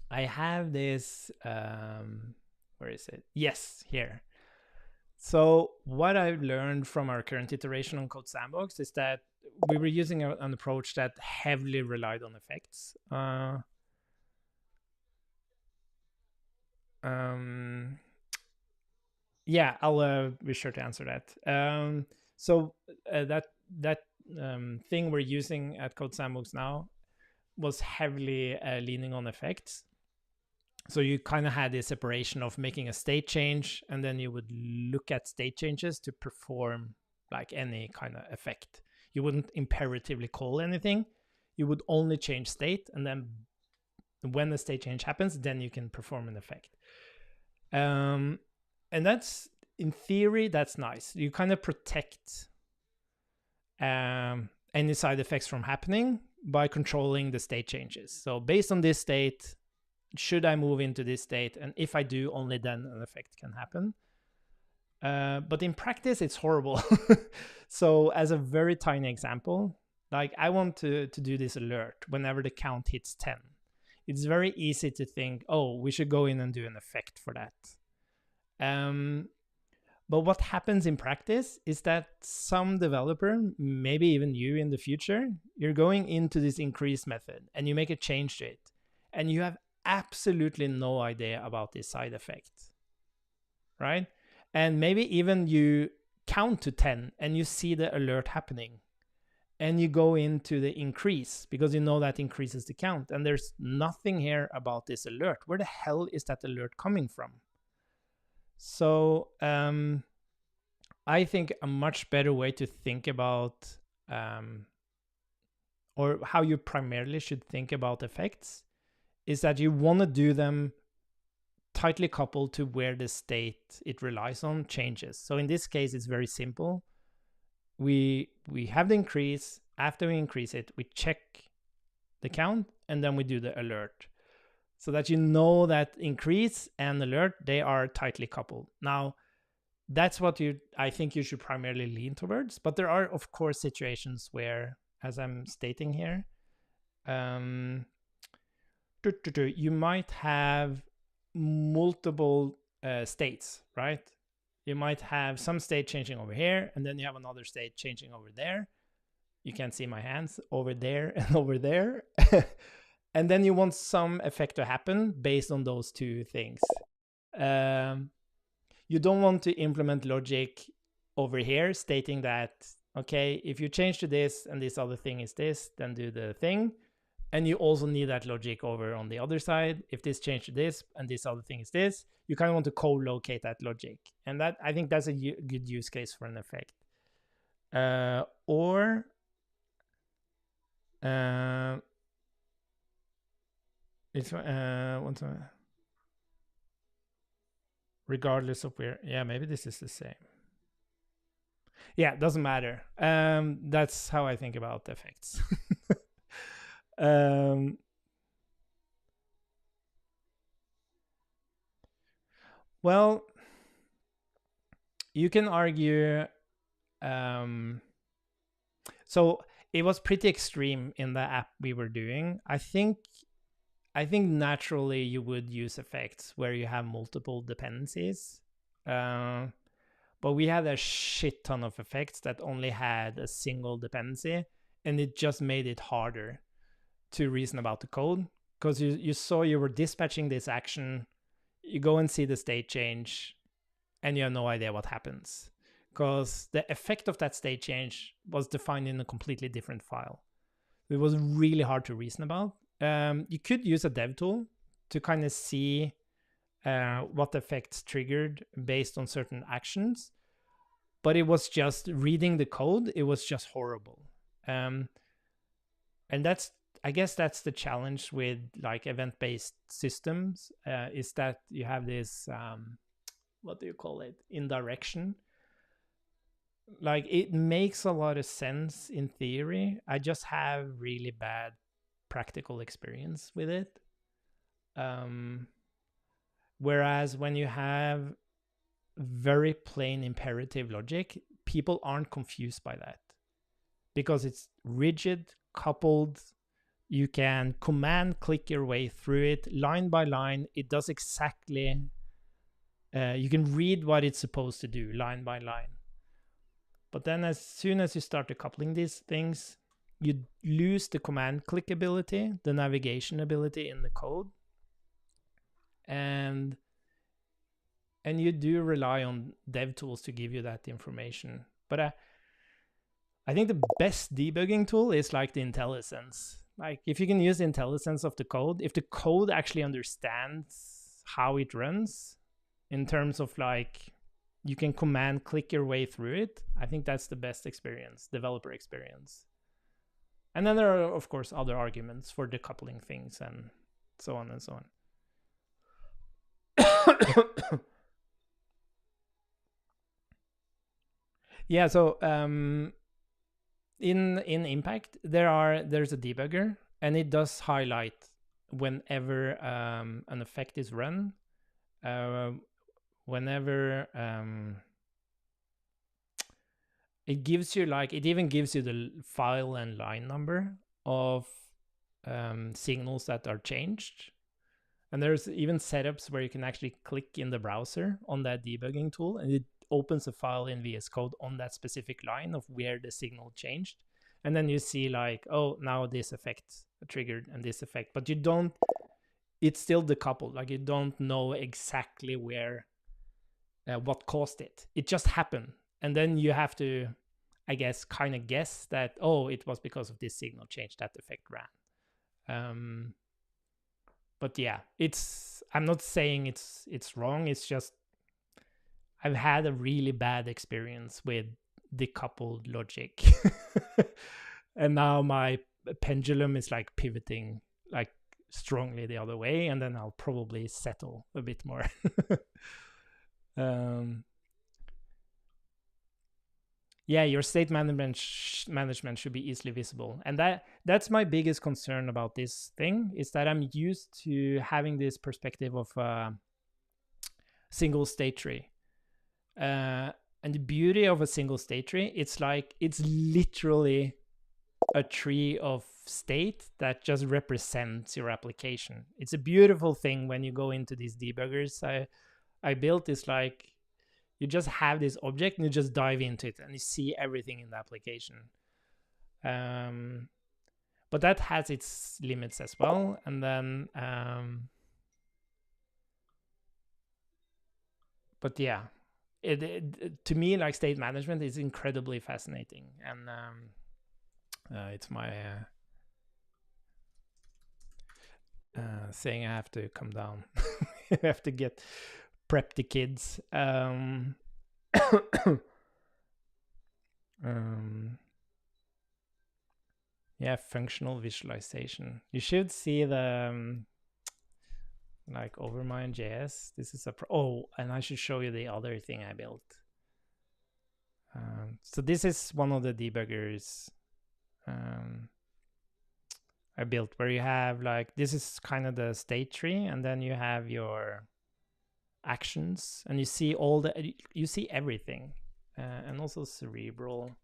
I have this. Where is it? Yes, here. So what I've learned from our current iteration on Code Sandbox is that we were using an approach that heavily relied on effects. Yeah, I'll be sure to answer that. So that thing we're using at Code Sandbox now was heavily leaning on effects. So you kind of had this separation of making a state change, and then you would look at state changes to perform like any kind of effect. You wouldn't imperatively call anything. You would only change state, and then when the state change happens, then you can perform an effect. And that's, in theory, that's nice. You kind of protect any side effects from happening by controlling the state changes. So based on this state, should I move into this state? And if I do, only then an effect can happen. But in practice, it's horrible. So as a very tiny example, like I want to do this alert whenever the count hits 10. It's very easy to think, oh, we should go in and do an effect for that. But what happens in practice is that some developer, maybe even you in the future, you're going into this increase method and you make a change to it. And you have absolutely no idea about this side effect, right? And maybe even you count to 10 and you see the alert happening. And you go into the increase because you know that increases the count. And there's nothing here about this alert. Where the hell is that alert coming from? So I think a much better way to think about, or how you primarily should think about effects, is that you want to do them tightly coupled to where the state it relies on changes. So in this case, it's very simple. We have the increase. After we increase it, we check the count, and then we do the alert. So that you know that increase and alert, they are tightly coupled. Now, that's what I think you should primarily lean towards. But there are, of course, situations where, as I'm stating here, you might have multiple states, right? You might have some state changing over here, and then you have another state changing over there. You can't see my hands, over there and over there. And then you want some effect to happen based on those two things. You don't want to implement logic over here stating that, okay, if you change to this and this other thing is this, then do the thing. And you also need that logic over on the other side. If this changed to this and this other thing is this, you kind of want to co-locate that logic. And that, I think that's a good use case for an effect. Regardless of where, yeah, maybe this is the same. Yeah, doesn't matter. That's how I think about effects. Well, you can argue. So it was pretty extreme in the app we were doing. I think naturally you would use effects where you have multiple dependencies. But we had a shit ton of effects that only had a single dependency, and it just made it harder to reason about the code, because you saw you were dispatching this action, you go and see the state change, and you have no idea what happens, because the effect of that state change was defined in a completely different file. It was really hard to reason about. You could use a dev tool to kind of see what effects triggered based on certain actions, but it was just reading the code. It was just horrible. And that's, I guess that's the challenge with like event-based systems, is that you have this, what do you call it? Indirection. Like, it makes a lot of sense in theory. I just have really bad practical experience with it. Whereas when you have very plain imperative logic, people aren't confused by that because it's rigid, coupled. You can command click your way through it line by line. It does exactly, you can read what it's supposed to do line by line. But then as soon as you start decoupling these things, you lose the command click ability, the navigation ability in the code. And you do rely on dev tools to give you that information. But I think the best debugging tool is like the IntelliSense. Like, if you can use the IntelliSense of the code, if the code actually understands how it runs in terms of like, you can command click your way through it, I think that's the best experience, developer experience. And then there are, of course, other arguments for decoupling things and so on and so on. Yeah, so in Impact, there's a debugger, and it does highlight whenever an effect is run, whenever it gives you like, it even gives you the file and line number of signals that are changed. And there's even setups where you can actually click in the browser on that debugging tool, and it opens a file in VS Code on that specific line of where the signal changed. And then you see like, oh, now this effect triggered and this effect, but you don't, it's still decoupled. Like you don't know exactly where, what caused it. It just happened. And then you have to, I guess, kind of guess that, oh, it was because of this signal change that effect ran. But yeah, I'm not saying it's wrong. It's just I've had a really bad experience with decoupled logic. And now my pendulum is like pivoting like strongly the other way, and then I'll probably settle a bit more. Yeah, your state management should be easily visible, and that's my biggest concern about this thing, is that I'm used to having this perspective of a single state tree, and the beauty of a single state tree, it's like it's literally a tree of state that just represents your application. It's a beautiful thing when you go into these debuggers I built. Is like you just have this object and you just dive into it and you see everything in the application. But that has its limits as well. And then, but yeah, to me, like state management is incredibly fascinating. And it's my saying I have to come down. I have to prep the kids. Yeah, functional visualization. You should see the like Overmind.js. This is and I should show you the other thing I built. So this is one of the debuggers I built, where you have like, this is kind of the state tree, and then you have your actions, and you see you see everything, and also Cerebral.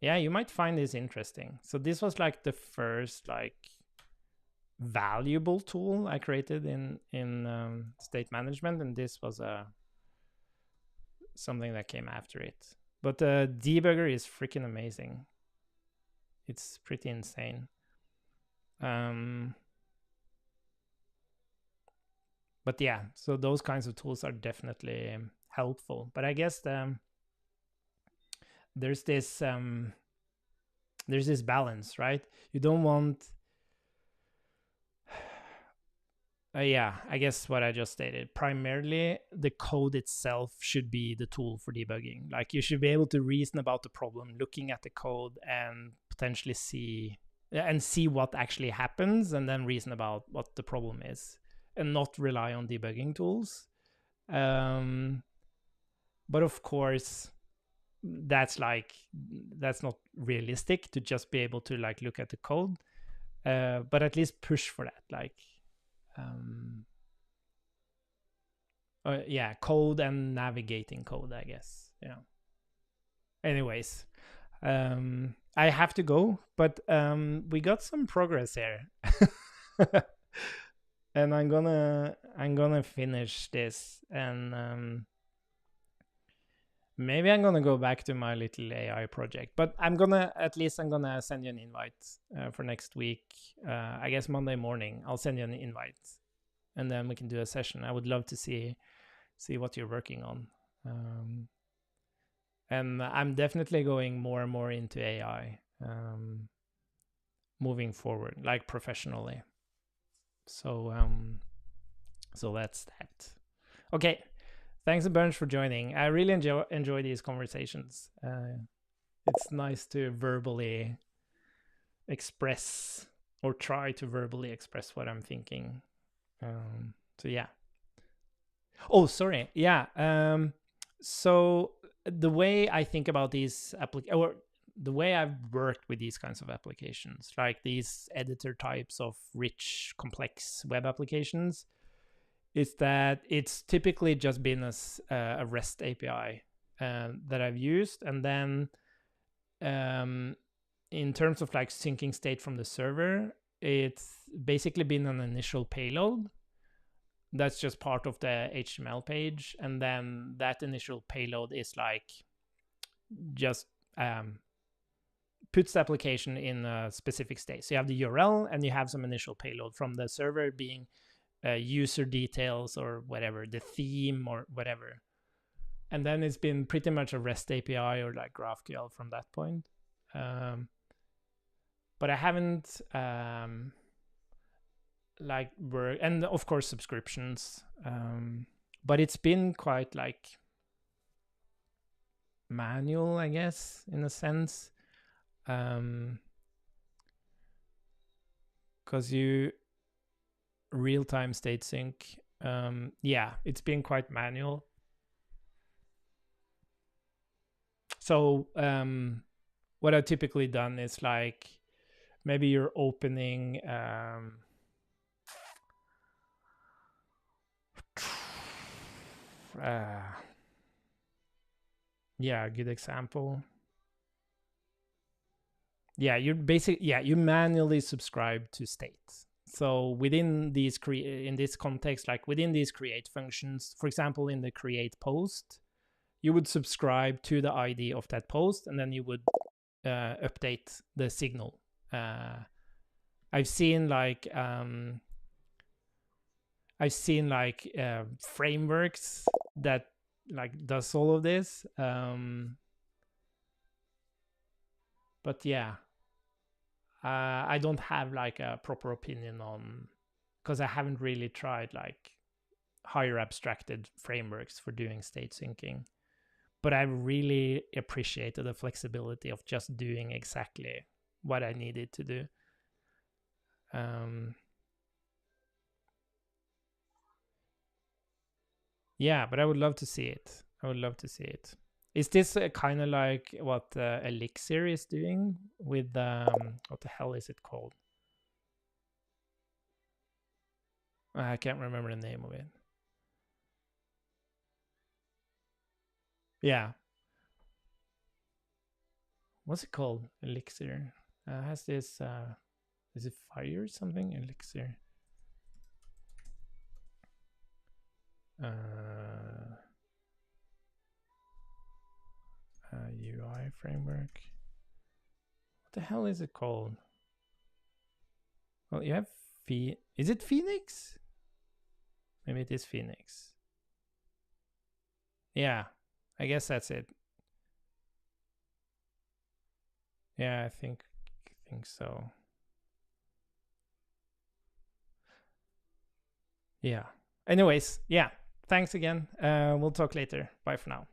Yeah, you might find this interesting. So this was like the first like valuable tool I created in state management, and this was something that came after it. But the debugger is freaking amazing. It's pretty insane. But yeah, so those kinds of tools are definitely helpful. But I guess there's this balance, right? You don't want yeah, I guess what I just stated, primarily the code itself should be the tool for debugging. Like you should be able to reason about the problem, looking at the code and potentially see what actually happens, and then reason about what the problem is, and not rely on debugging tools. But of course, that's not realistic to just be able to like look at the code, but at least push for that, like yeah, code and navigating code, I guess. Yeah. Anyways, I have to go, but we got some progress here. And I'm gonna finish this, and maybe I'm gonna go back to my little AI project, but I'm gonna send you an invite for next week. I guess Monday morning I'll send you an invite, and then we can do a session. I would love to see what you're working on. And I'm definitely going more and more into AI moving forward, like professionally. So that's that. Okay. Thanks a bunch for joining. I really enjoy these conversations. It's nice to verbally express, or try to verbally express, what I'm thinking. So yeah. Oh, sorry. Yeah. So the way I think about these or the way I've worked with these kinds of applications, like these editor types of rich, complex web applications, is that it's typically just been a REST API that I've used. And then in terms of like syncing state from the server, it's basically been an initial payload that's just part of the HTML page, and then that initial payload is like just puts the application in a specific state. So you have the URL and you have some initial payload from the server being user details or whatever, the theme or whatever. And then it's been pretty much a REST API or like GraphQL from that point. But I haven't like work, and of course subscriptions. But it's been quite like manual, I guess, in a sense. Because you real-time state sync, yeah, it's been quite manual. So what I've typically done is like maybe you're opening yeah, a good example. Yeah, you're basically, yeah, you manually subscribe to states. So within these in this context, like within these create functions, for example, in the create post, you would subscribe to the ID of that post, and then you would update the signal. I've seen like frameworks that like does all of this. But yeah, I don't have like a proper opinion on, because I haven't really tried like higher abstracted frameworks for doing state syncing. But I really appreciated the flexibility of just doing exactly what I needed to do. Yeah, but I would love to see it. I would love to see it. Is this kind of like what Elixir is doing with what the hell is it called? I can't remember the name of it. Yeah. What's it called? Elixir. Has this is it Fire or something? Elixir. UI framework. What the hell is it called? Well, you have is it Phoenix? Maybe it is Phoenix. Yeah, I guess that's it. Yeah, I think so. Yeah. Anyways, yeah. Thanks again. We'll talk later. Bye for now.